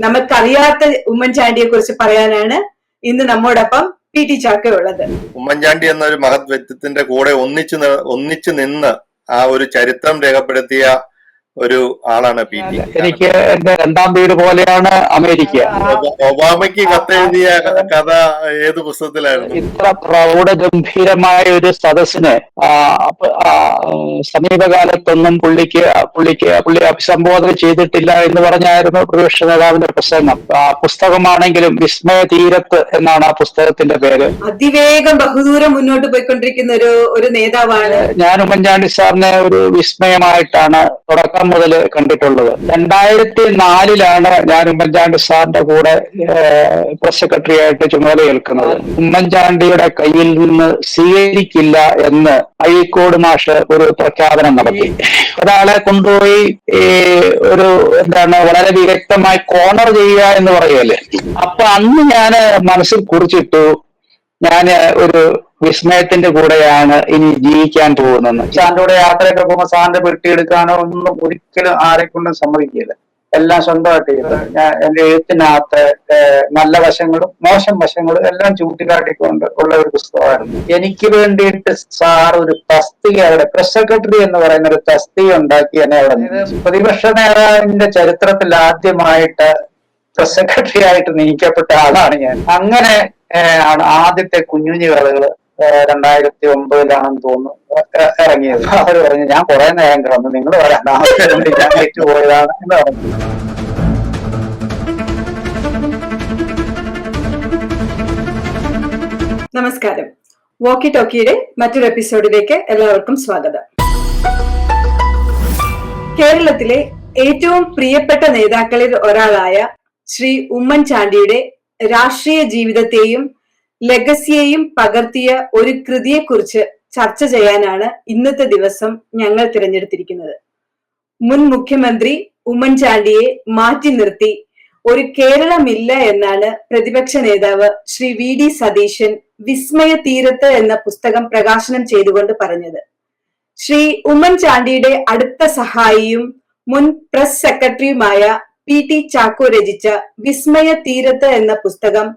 നമുക്കറിയാത്ത ഉമ്മൻചാണ്ടിയെ കുറിച്ച് പറയാനാണ് ഇന്ന് നമ്മോടൊപ്പം പി ടി ചാക്കോ ഉള്ളത്. ഉമ്മൻചാണ്ടി എന്നൊരു മഹത് വ്യക്തിത്വത്തിന്റെ കൂടെ ഒന്നിച്ചു നിന്ന് ആ ഒരു ചരിത്രം രേഖപ്പെടുത്തിയ ഒരു ആളാണ് പി ടി. എനിക്ക് എന്റെ രണ്ടാം വീട് പോലെയാണ് അമേരിക്ക. ഒബാമയ്ക്ക് കത്തെഴുതിയ കഥ ഏത് പുസ്തകത്തിലായിരുന്നു? ഇത്ര പ്രൗഢഗംഭീരമായ ഒരു സദസ്സിന് സമീപകാലത്തൊന്നും പുള്ളി അഭിസംബോധന ചെയ്തിട്ടില്ല എന്ന് പറഞ്ഞായിരുന്നു പ്രതിപക്ഷ നേതാവിന്റെ പ്രസംഗം. പുസ്തകമാണെങ്കിലും വിസ്മയ തീരത്ത് എന്നാണ് ആ പുസ്തകത്തിന്റെ പേര്. അതിവേഗം ബഹുദൂരം മുന്നോട്ട് പോയിക്കൊണ്ടിരിക്കുന്ന ഒരു നേതാവാണ്. ഞാൻ ഉമ്മൻചാണ്ടി സാറിനെ ഒരു വിസ്മയമായിട്ടാണ് തുടക്കം മുതൽ കണ്ടിട്ടുള്ളത്. 2004 ഞാൻ ഉമ്മൻചാണ്ടി സാറിന്റെ കൂടെ പ്രസ് സെക്രട്ടറി ആയിട്ട് ചുമതലയേൽക്കുന്നത്. ഉമ്മൻചാണ്ടിയുടെ കയ്യിൽ നിന്ന് സ്വീകരിക്കില്ല എന്ന് അഴീക്കോട് മാഷ് ഒരു പ്രഖ്യാപനം നടത്തി. ഒരാളെ കൊണ്ടുപോയി വളരെ വിദഗ്ധമായി കോർണർ ചെയ്യുക എന്ന് പറയുമല്ലേ. അപ്പൊ അന്ന് ഞാൻ മനസ്സിൽ കുറിച്ചിട്ടു, ഞാൻ ഒരു വിസ്മയത്തിന്റെ കൂടെയാണ് ഇനി ജീവിക്കാൻ പോകുന്നത്. സാറിന്റെ കൂടെ യാത്രയൊക്കെ പോകുമ്പോൾ സാറിന്റെ പെട്ടിയെടുക്കാനോ ഒന്നും ഒരിക്കലും ആരെക്കൊണ്ടും സമ്മതിക്കില്ല. എല്ലാം സ്വന്തമായിട്ട് ചെയ്തത്. ഞാൻ എന്റെ എഴുത്തിനകത്ത് നല്ല വശങ്ങളും മോശം വശങ്ങളും എല്ലാം ചൂണ്ടിക്കാട്ടിക്കൊണ്ട് ഉള്ള ഒരു പുസ്തകമായിരുന്നു. എനിക്ക് വേണ്ടിയിട്ട് സാർ ഒരു തസ്തിക, അവിടെ പ്രസ് സെക്രട്ടറി എന്ന് പറയുന്ന ഒരു തസ്തിക ഉണ്ടാക്കി എന്നെ അവിടെ. പ്രതിപക്ഷ നേതാവിന്റെ ചരിത്രത്തിൽ ആദ്യമായിട്ട് പ്രസ് സെക്രട്ടറി ആയിട്ട് നിയമിക്കപ്പെട്ട ആളാണ് ഞാൻ. അങ്ങനെ ആണ് ആദ്യത്തെ കുഞ്ഞുഞ്ഞു കഥകള് 2009 തോന്നുന്നു ഇറങ്ങിയത്. അവര് പറഞ്ഞു, ഞാൻ കുറെ നേരം കിടന്നു, നിങ്ങൾ രണ്ടാമത്തെ ഞാൻ ഏറ്റുപോയതാണ് എന്ന് പറഞ്ഞു. നമസ്കാരം. വോക്കി ടോക്കിയുടെ മറ്റൊരു എപ്പിസോഡിലേക്ക് എല്ലാവർക്കും സ്വാഗതം. കേരളത്തിലെ ഏറ്റവും പ്രിയപ്പെട്ട നേതാക്കളിൽ ഒരാളായ ശ്രീ ഉമ്മൻചാണ്ടിയുടെ രാഷ്ട്രീയ ജീവിതത്തെയും ലെഗസിയെയും പകർത്തിയ ഒരു കൃതിയെക്കുറിച്ച് ചർച്ച ചെയ്യാനാണ് ഇന്നത്തെ ദിവസം ഞങ്ങൾ തിരഞ്ഞെടുത്തിരിക്കുന്നത്. മുൻ മുഖ്യമന്ത്രി ഉമ്മൻചാണ്ടിയെ മാറ്റി നിർത്തി ഒരു കേരളമില്ല എന്നാണ് പ്രതിപക്ഷ നേതാവ് ശ്രീ വി ഡി സതീശൻ വിസ്മയ തീരത്ത് എന്ന പുസ്തകം പ്രകാശനം ചെയ്തുകൊണ്ട് പറഞ്ഞത്. ശ്രീ ഉമ്മൻചാണ്ടിയുടെ അടുത്ത സഹായിയും മുൻ പ്രസ് സെക്രട്ടറിയുമായ പി ടി ചാക്കോ രചിച്ച വിസ്മയ തീരത്ത് എന്ന പുസ്തകം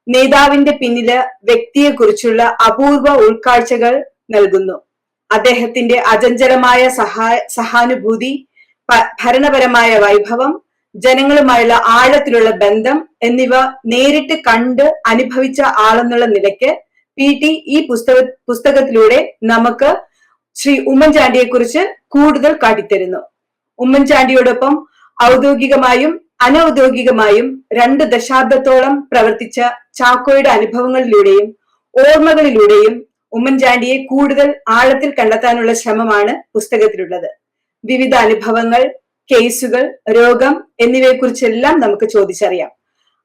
നേതാവിന്റെ പിന്നില് വ്യക്തിയെക്കുറിച്ചുള്ള അപൂർവ ഉൾക്കാഴ്ചകൾ നൽകുന്നു. അദ്ദേഹത്തിന്റെ അചഞ്ചലമായ സഹാനുഭൂതി, ഭരണപരമായ വൈഭവം, ജനങ്ങളുമായുള്ള ആഴത്തിലുള്ള ബന്ധം എന്നിവ നേരിട്ട് കണ്ട് അനുഭവിച്ച ആളെന്നുള്ള നിലയ്ക്ക് പി ടി ഈ പുസ്തകത്തിലൂടെ നമുക്ക് ശ്രീ ഉമ്മൻചാണ്ടിയെ കുറിച്ച് കൂടുതൽ കാട്ടിത്തരുന്നു. ഉമ്മൻചാണ്ടിയോടൊപ്പം ഔദ്യോഗികമായും അനൌദ്യോഗികമായും 2 ദശാബ്ദത്തോളം പ്രവർത്തിച്ച ചാക്കോയുടെ അനുഭവങ്ങളിലൂടെയും ഓർമ്മകളിലൂടെയും ഉമ്മൻചാണ്ടിയെ കൂടുതൽ ആഴത്തിൽ കണ്ടെത്താനുള്ള ശ്രമമാണ് പുസ്തകത്തിലുള്ളത്. വിവിധ അനുഭവങ്ങൾ, കേസുകൾ, രോഗം എന്നിവയെക്കുറിച്ചെല്ലാം നമുക്ക് ചോദിച്ചറിയാം.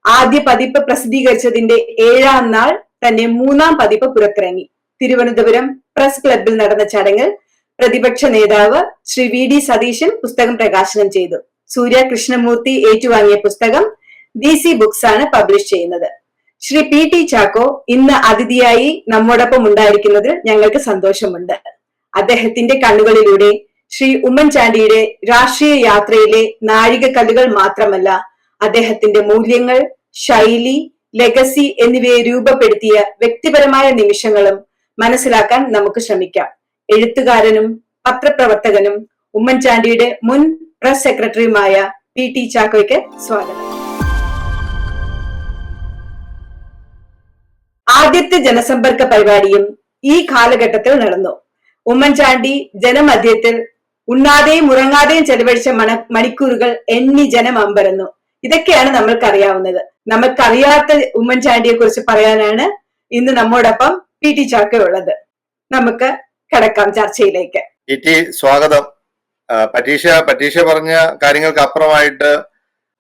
ആദ്യ പതിപ്പ് പ്രസിദ്ധീകരിച്ചതിന്റെ 7ാം നാൾ തന്നെ 3ാം പതിപ്പ് പുറത്തിറങ്ങി. തിരുവനന്തപുരം പ്രസ് ക്ലബിൽ നടന്ന ചടങ്ങിൽ പ്രതിപക്ഷ നേതാവ് ശ്രീ വി ഡി സതീശൻ പുസ്തകം പ്രകാശനം ചെയ്തു. സൂര്യ കൃഷ്ണമൂർത്തി ഏറ്റുവാങ്ങിയ പുസ്തകം DC ബുക്സ് ആണ് പബ്ലിഷ് ചെയ്യുന്നത്. ശ്രീ പി ടി ചാക്കോ ഇന്ന് അതിഥിയായി നമ്മോടൊപ്പം ഉണ്ടായിരിക്കുന്നതിൽ ഞങ്ങൾക്ക് സന്തോഷമുണ്ട്. അദ്ദേഹത്തിന്റെ കണ്ണുകളിലൂടെ ശ്രീ ഉമ്മൻചാണ്ടിയുടെ രാഷ്ട്രീയ യാത്രയിലെ നാഴികക്കല്ലുകൾ മാത്രമല്ല, അദ്ദേഹത്തിന്റെ മൂല്യങ്ങൾ, ശൈലി, ലെഗസി എന്നിവയെ രൂപപ്പെടുത്തിയ വ്യക്തിപരമായ നിമിഷങ്ങളും മനസ്സിലാക്കാൻ നമുക്ക് ശ്രമിക്കാം. എഴുത്തുകാരനും പത്രപ്രവർത്തകനും ഉമ്മൻചാണ്ടിയുടെ മുൻ പ്രസ് സെക്രട്ടറിയുമായ പി ടി ചാക്കോയ്ക്ക് സ്വാഗതം. ആദ്യത്തെ ജനസമ്പർക്ക പരിപാടിയും ഈ കാലഘട്ടത്തിൽ നടന്നു. ഉമ്മൻചാണ്ടി ജനമധ്യത്തിൽ ഉണ്ണാതെയും ഉറങ്ങാതെയും ചെലവഴിച്ച മണിക്കൂറുകൾ എണ്ണി ജനം അമ്പരന്നു. ഇതൊക്കെയാണ് നമ്മൾക്കറിയാവുന്നത്. നമ്മൾക്കറിയാത്ത ഉമ്മൻചാണ്ടിയെ കുറിച്ച് പറയാനാണ് ഇന്ന് നമ്മോടൊപ്പം പി ടി ചാക്കോ ഉള്ളത്. നമുക്ക് കടക്കാം ചർച്ചയിലേക്ക്. പി ടി സ്വാഗതം. പരീക്ഷ പറഞ്ഞ കാര്യങ്ങൾക്ക് അപ്പുറമായിട്ട്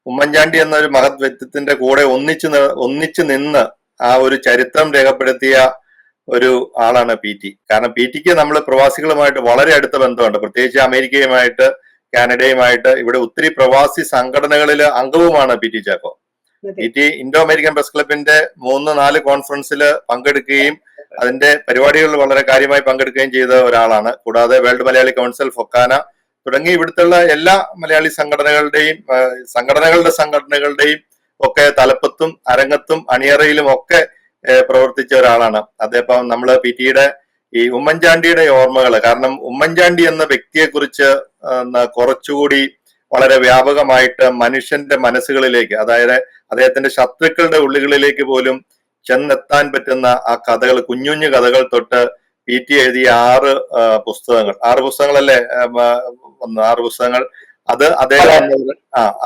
ഉമ്മൻചാണ്ടി എന്നൊരു മഹത് വ്യക്തിത്വത്തിന്റെ കൂടെ ഒന്നിച്ചു നിന്ന് ആ ഒരു ചരിത്രം രേഖപ്പെടുത്തിയ ഒരു ആളാണ് പി ടി. കാരണം പി ടിക്ക് നമ്മൾ പ്രവാസികളുമായിട്ട് വളരെ അടുത്ത ബന്ധമുണ്ട്. പ്രത്യേകിച്ച് അമേരിക്കയുമായിട്ട്, കാനഡയുമായിട്ട്. ഇവിടെ ഒത്തിരി പ്രവാസി സംഘടനകളിൽ അംഗവുമാണ് P T Chacko. P T Indo American press ക്ലബിന്റെ 3-4 കോൺഫറൻസിൽ പങ്കെടുക്കുകയും അതിന്റെ പരിപാടികളിൽ വളരെ കാര്യമായി പങ്കെടുക്കുകയും ചെയ്ത ഒരാളാണ്. കൂടാതെ വേൾഡ് മലയാളി കൗൺസിൽ, ഫൊക്കാന തുടങ്ങി ഇവിടുത്തെ എല്ലാ മലയാളി സംഘടനകളുടെയും ഒക്കെ തലപ്പത്തും അരങ്ങത്തും അണിയറയിലും ഒക്കെ പ്രവർത്തിച്ച ഒരാളാണ് അദ്ദേഹം. നമ്മള് PTയുടെ ഈ ഉമ്മൻചാണ്ടിയുടെ ഓർമ്മകൾ, കാരണം ഉമ്മൻചാണ്ടി എന്ന വ്യക്തിയെക്കുറിച്ച് കുറച്ചുകൂടി വളരെ വ്യാപകമായിട്ട് മനുഷ്യന്റെ മനസ്സുകളിലേക്ക്, അതായത് അദ്ദേഹത്തിന്റെ ശത്രുക്കളുടെ ഉള്ളുകളിലേക്ക് പോലും ചെന്നെത്താൻ പറ്റുന്ന ആ കഥകൾ, കുഞ്ഞുഞ്ഞു കഥകൾ തൊട്ട് PT എഴുതിയ 6 പുസ്തകങ്ങളല്ലേ, 6 പുസ്തകങ്ങൾ. അത്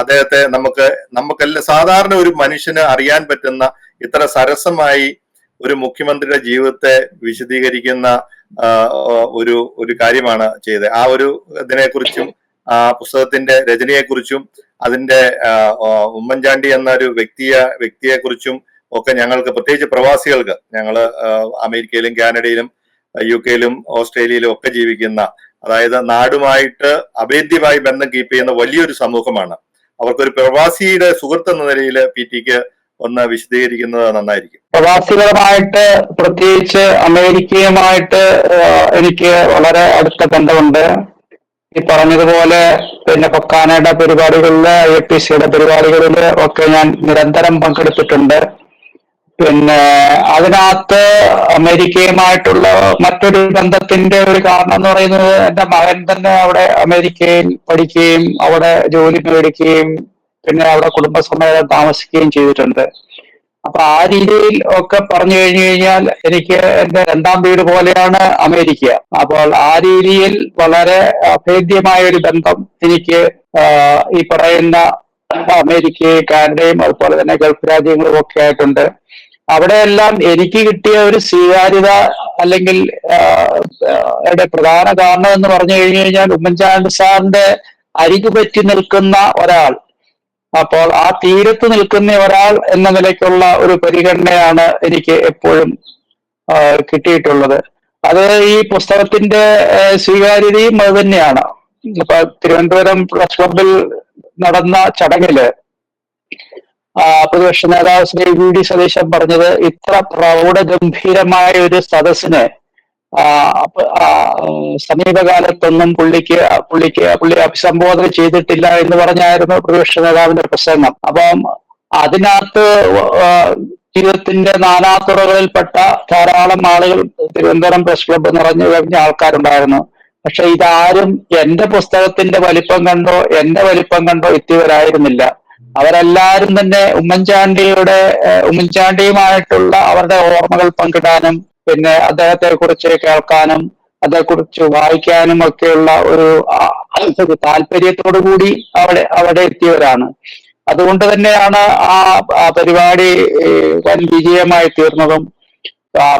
അദ്ദേഹത്തെ നമുക്കെല്ലാം സാധാരണ ഒരു മനുഷ്യന് അറിയാൻ പറ്റുന്ന ഇത്ര സരസമായി ഒരു മുഖ്യമന്ത്രിയുടെ ജീവിതത്തെ വിശദീകരിക്കുന്ന ഒരു കാര്യമാണ് ചെയ്തത്. ആ ഒരു ഇതിനെക്കുറിച്ചും ആ പുസ്തകത്തിന്റെ രചനയെക്കുറിച്ചും അതിന്റെ ഉമ്മൻചാണ്ടി എന്ന ഒരു വ്യക്തിയെക്കുറിച്ചും ഒക്കെ ഞങ്ങൾക്ക്, പ്രത്യേകിച്ച് പ്രവാസികൾക്ക്, ഞങ്ങള് അമേരിക്കയിലും കാനഡയിലും UK-യിലും ഓസ്ട്രേലിയയിലും ഒക്കെ ജീവിക്കുന്ന, അതായത് നാടുമായിട്ട് അഭേദ്യമായി ബന്ധം കീപ്പ് ചെയ്യുന്ന വലിയൊരു സമൂഹമാണ്. അവർക്കൊരു പ്രവാസിയുടെ സുഹൃത്ത് എന്ന നിലയിൽ PTക്ക് ഒന്ന് വിശദീകരിക്കുന്നത് നന്നായിരിക്കും. പ്രവാസികളുമായിട്ട്, പ്രത്യേകിച്ച് അമേരിക്കയുമായിട്ട് എനിക്ക് വളരെ അടുത്ത ബന്ധമുണ്ട്. ഈ പറഞ്ഞതുപോലെ പിന്നെ പൊക്കാനയുടെ പരിപാടികളില്, APCയുടെ പരിപാടികളില് ഒക്കെ ഞാൻ നിരന്തരം പങ്കെടുത്തിട്ടുണ്ട്. പിന്നെ അതിനകത്ത് അമേരിക്കയുമായിട്ടുള്ള മറ്റൊരു ബന്ധത്തിന്റെ ഒരു കാരണം എന്ന് പറയുന്നത്, എന്റെ മകൻ തന്നെ അവിടെ അമേരിക്കയിൽ പഠിക്കുകയും അവിടെ ജോലി മേടിക്കുകയും പിന്നെ അവിടെ കുടുംബസമേതം താമസിക്കുകയും ചെയ്തിട്ടുണ്ട്. അപ്പൊ ആ രീതിയിൽ ഒക്കെ പറഞ്ഞു കഴിഞ്ഞു കഴിഞ്ഞാൽ എനിക്ക് എന്റെ 2ാം വീട് പോലെയാണ് അമേരിക്ക. അപ്പോൾ ആ രീതിയിൽ വളരെ അഭേദ്യമായ ഒരു ബന്ധം എനിക്ക് ഈ പറയുന്ന അമേരിക്കയും കാനഡയും അതുപോലെ തന്നെ ഗൾഫ് രാജ്യങ്ങളും ഒക്കെ ആയിട്ടുണ്ട്. അവിടെയെല്ലാം എനിക്ക് കിട്ടിയ ഒരു സ്വീകാര്യത അല്ലെങ്കിൽ പ്രധാന കാരണം എന്ന് പറഞ്ഞു കഴിഞ്ഞു കഴിഞ്ഞാൽ ഉമ്മൻചാണ്ടി സാറിന്റെ അരികു പറ്റി നിൽക്കുന്ന ഒരാൾ, അപ്പോൾ ആ തീരത്ത് നിൽക്കുന്ന ഒരാൾ എന്ന നിലയ്ക്കുള്ള ഒരു പരിഗണനയാണ് എനിക്ക് എപ്പോഴും കിട്ടിയിട്ടുള്ളത്. അത് ഈ പുസ്തകത്തിന്റെ സ്വീകാര്യതയും അത് തന്നെയാണ്. ഇപ്പൊ തിരുവനന്തപുരം പ്രസ് ക്ലബിൽ നടന്ന ചടങ്ങില് പ്രതിപക്ഷ നേതാവ് ശ്രീ VD സതീശൻ പറഞ്ഞത്, ഇത്ര പ്രൗഢഗംഭീരമായ ഒരു സദസ്സിനെ സമീപകാലത്തൊന്നും പുള്ളി അഭിസംബോധന ചെയ്തിട്ടില്ല എന്ന് പറഞ്ഞായിരുന്നു പ്രതിപക്ഷ നേതാവിന്റെ പ്രസംഗം. അപ്പം അതിനകത്ത് ജീവിതത്തിന്റെ നാനാതുറകളിൽപ്പെട്ട ധാരാളം ആളുകൾ തിരുവനന്തപുരം പ്രസ് ക്ലബ്ബ് നിറഞ്ഞു കഴിഞ്ഞ ആൾക്കാരുണ്ടായിരുന്നു. പക്ഷെ ഇതാരും എന്റെ പുസ്തകത്തിന്റെ വലിപ്പം കണ്ടോ എന്റെ വലിപ്പം കണ്ടോ എത്തിയവരായിരുന്നില്ല. അവരെല്ലാരും തന്നെ ഉമ്മൻചാണ്ടിയുമായിട്ടുള്ള അവരുടെ ഓർമ്മകൾ പങ്കിടാനും പിന്നെ അദ്ദേഹത്തെ കുറിച്ച് കേൾക്കാനും അതേക്കുറിച്ച് വായിക്കാനും ഒക്കെയുള്ള ഒരു താല്പര്യത്തോടു കൂടി അവിടെ എത്തിയവരാണ്. അതുകൊണ്ട് തന്നെയാണ് ആ പരിപാടി വൻ വിജയമായി തീർന്നതും.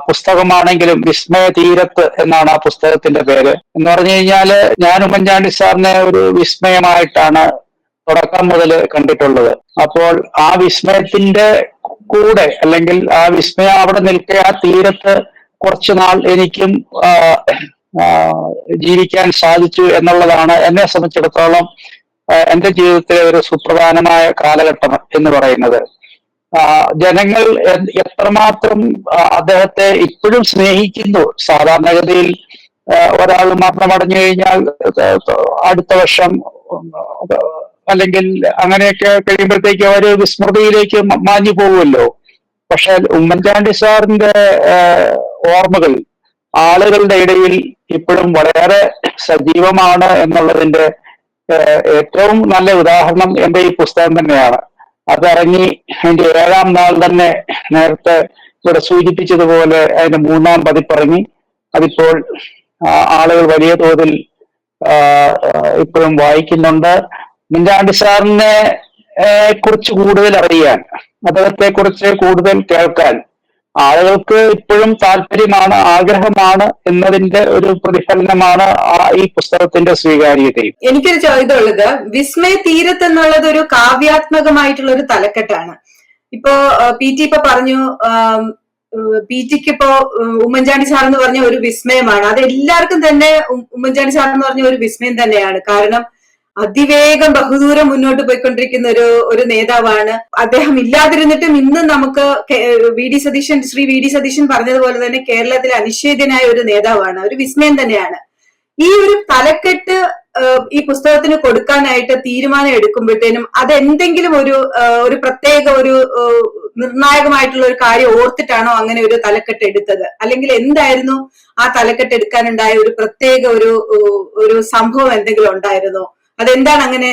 പുസ്തകമാണെങ്കിലും വിസ്മയ തീരത്ത് എന്നാണ് ആ പുസ്തകത്തിന്റെ പേര്. എന്ന് പറഞ്ഞു കഴിഞ്ഞാല് ഞാൻ ഉമ്മൻചാണ്ടി സാറിനെ ഒരു വിസ്മയമായിട്ടാണ് തുടക്കം മുതൽ കണ്ടിട്ടുള്ളത്. അപ്പോൾ ആ വിസ്മയത്തിന്റെ കൂടെ, അല്ലെങ്കിൽ ആ വിസ്മയം അവിടെ നിൽക്കെ ആ തീരത്ത് കുറച്ചുനാൾ എനിക്കും ജീവിക്കാൻ സാധിച്ചു എന്നുള്ളതാണ് എന്നെ സംബന്ധിച്ചിടത്തോളം എന്റെ ജീവിതത്തിലെ ഒരു സുപ്രധാനമായ കാലഘട്ടം എന്ന് പറയുന്നത്. ജനങ്ങൾ എത്രമാത്രം അദ്ദേഹത്തെ ഇപ്പോഴും സ്നേഹിക്കുന്നു. സാധാരണഗതിയിൽ ഒരാൾ മരണമടഞ്ഞു കഴിഞ്ഞാൽ അടുത്ത വർഷം അല്ലെങ്കിൽ അങ്ങനെയൊക്കെ കഴിയുമ്പോഴത്തേക്ക് അവർ വിസ്മൃതിയിലേക്ക് മാഞ്ഞു പോകുമല്ലോ. പക്ഷെ ഉമ്മൻചാണ്ടി സാറിന്റെ ഓർമ്മകൾ ആളുകളുടെ ഇടയിൽ ഇപ്പോഴും വളരെ സജീവമാണ് എന്നുള്ളതിന്റെ ഏറ്റവും നല്ല ഉദാഹരണം എന്റെ ഈ പുസ്തകം തന്നെയാണ്. അതിറങ്ങി അതിന്റെ 7ാം നാൾ തന്നെ നേരത്തെ ഇവിടെ സൂചിപ്പിച്ചതുപോലെ അതിന്റെ 3ാം പതിപ്പിറങ്ങി. അതിപ്പോൾ ആളുകൾ വലിയ തോതിൽ ഇപ്പോഴും വായിക്കുന്നുണ്ട്. ഉമ്മൻചാണ്ടി സാറിനെ കുറിച്ച് കൂടുതൽ അറിയാൻ, അദ്ദേഹത്തെ കുറിച്ച് കൂടുതൽ കേൾക്കാൻ ആളുകൾക്ക് ഇപ്പോഴും താല്പര്യമാണ്, ആഗ്രഹമാണ് എന്നതിന്റെ ഒരു പ്രതിഫലനമാണ് ഈ പുസ്തകത്തിന്റെ സ്വീകാര്യതയും. എനിക്കൊരു ഇതുള്ളത്, വിസ്മയ തീരത്ത് എന്നുള്ളത് ഒരു കാവ്യാത്മകമായിട്ടുള്ള ഒരു തലക്കെട്ടാണ്. ഇപ്പോ PT ഇപ്പൊ പറഞ്ഞു, PTക്ക് ഇപ്പോ ഉമ്മൻചാണ്ടി സാർ എന്ന് പറഞ്ഞ ഒരു വിസ്മയമാണ്. അത് എല്ലാവർക്കും തന്നെ ഉമ്മൻചാണ്ടി സാർ എന്ന് പറഞ്ഞ ഒരു വിസ്മയം തന്നെയാണ്. കാരണം അതിവേഗം ബഹുദൂരം മുന്നോട്ട് പോയിക്കൊണ്ടിരിക്കുന്ന ഒരു നേതാവാണ് അദ്ദേഹം. ഇല്ലാതിരുന്നിട്ടും ഇന്ന് നമുക്ക് ശ്രീ VD സതീശൻ പറഞ്ഞതുപോലെ തന്നെ കേരളത്തിലെ അനിഷേധ്യനായ ഒരു നേതാവാണ്, ഒരു വിസ്മയം തന്നെയാണ്. ഈ ഒരു തലക്കെട്ട് ഈ പുസ്തകത്തിന് കൊടുക്കാനായിട്ട് തീരുമാനം എടുക്കുമ്പോഴത്തേനും അതെന്തെങ്കിലും ഒരു പ്രത്യേക ഒരു നിർണായകമായിട്ടുള്ള ഒരു കാര്യം ഓർത്തിട്ടാണോ അങ്ങനെ ഒരു തലക്കെട്ട് എടുത്തത്, അല്ലെങ്കിൽ എന്തായിരുന്നു ആ തലക്കെട്ട് എടുക്കാനുണ്ടായ ഒരു പ്രത്യേക ഒരു സംഭവം എന്തെങ്കിലും ഉണ്ടായിരുന്നോ? അതെന്താണ് അങ്ങനെ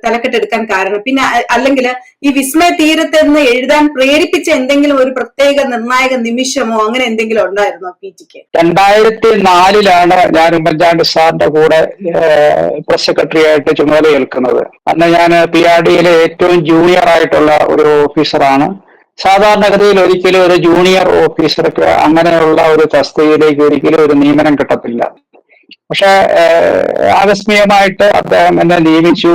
തലക്കെട്ടെടുക്കാൻ കാരണം? പിന്നെ അല്ലെങ്കിൽ ഈ വിസ്മയ തീരത്തെന്ന് എഴുതാൻ പ്രേരിപ്പിച്ച എന്തെങ്കിലും ഒരു പ്രത്യേക നിർണായക നിമിഷമോ അങ്ങനെ എന്തെങ്കിലും ഉണ്ടായിരുന്നോ PTക്ക്? 2004 ഞാൻ ഉമ്മൻചാണ്ടി സാറിന്റെ കൂടെ പ്രസ് സെക്രട്ടറി ആയിട്ട് ചുമതല ഏൽക്കുന്നത്. അന്ന് ഞാൻ PRDയിലെ ഏറ്റവും ജൂനിയർ ആയിട്ടുള്ള ഒരു ഓഫീസറാണ്. സാധാരണഗതിയിൽ ഒരിക്കലും ഒരു ജൂനിയർ ഓഫീസർക്ക് അങ്ങനെയുള്ള ഒരു തസ്തികയിലേക്ക് ഒരിക്കലും ഒരു നിയമനം കിട്ടത്തില്ല. പക്ഷെ ആകസ്മികമായിട്ട് അദ്ദേഹം എന്നെ നിയമിച്ചു.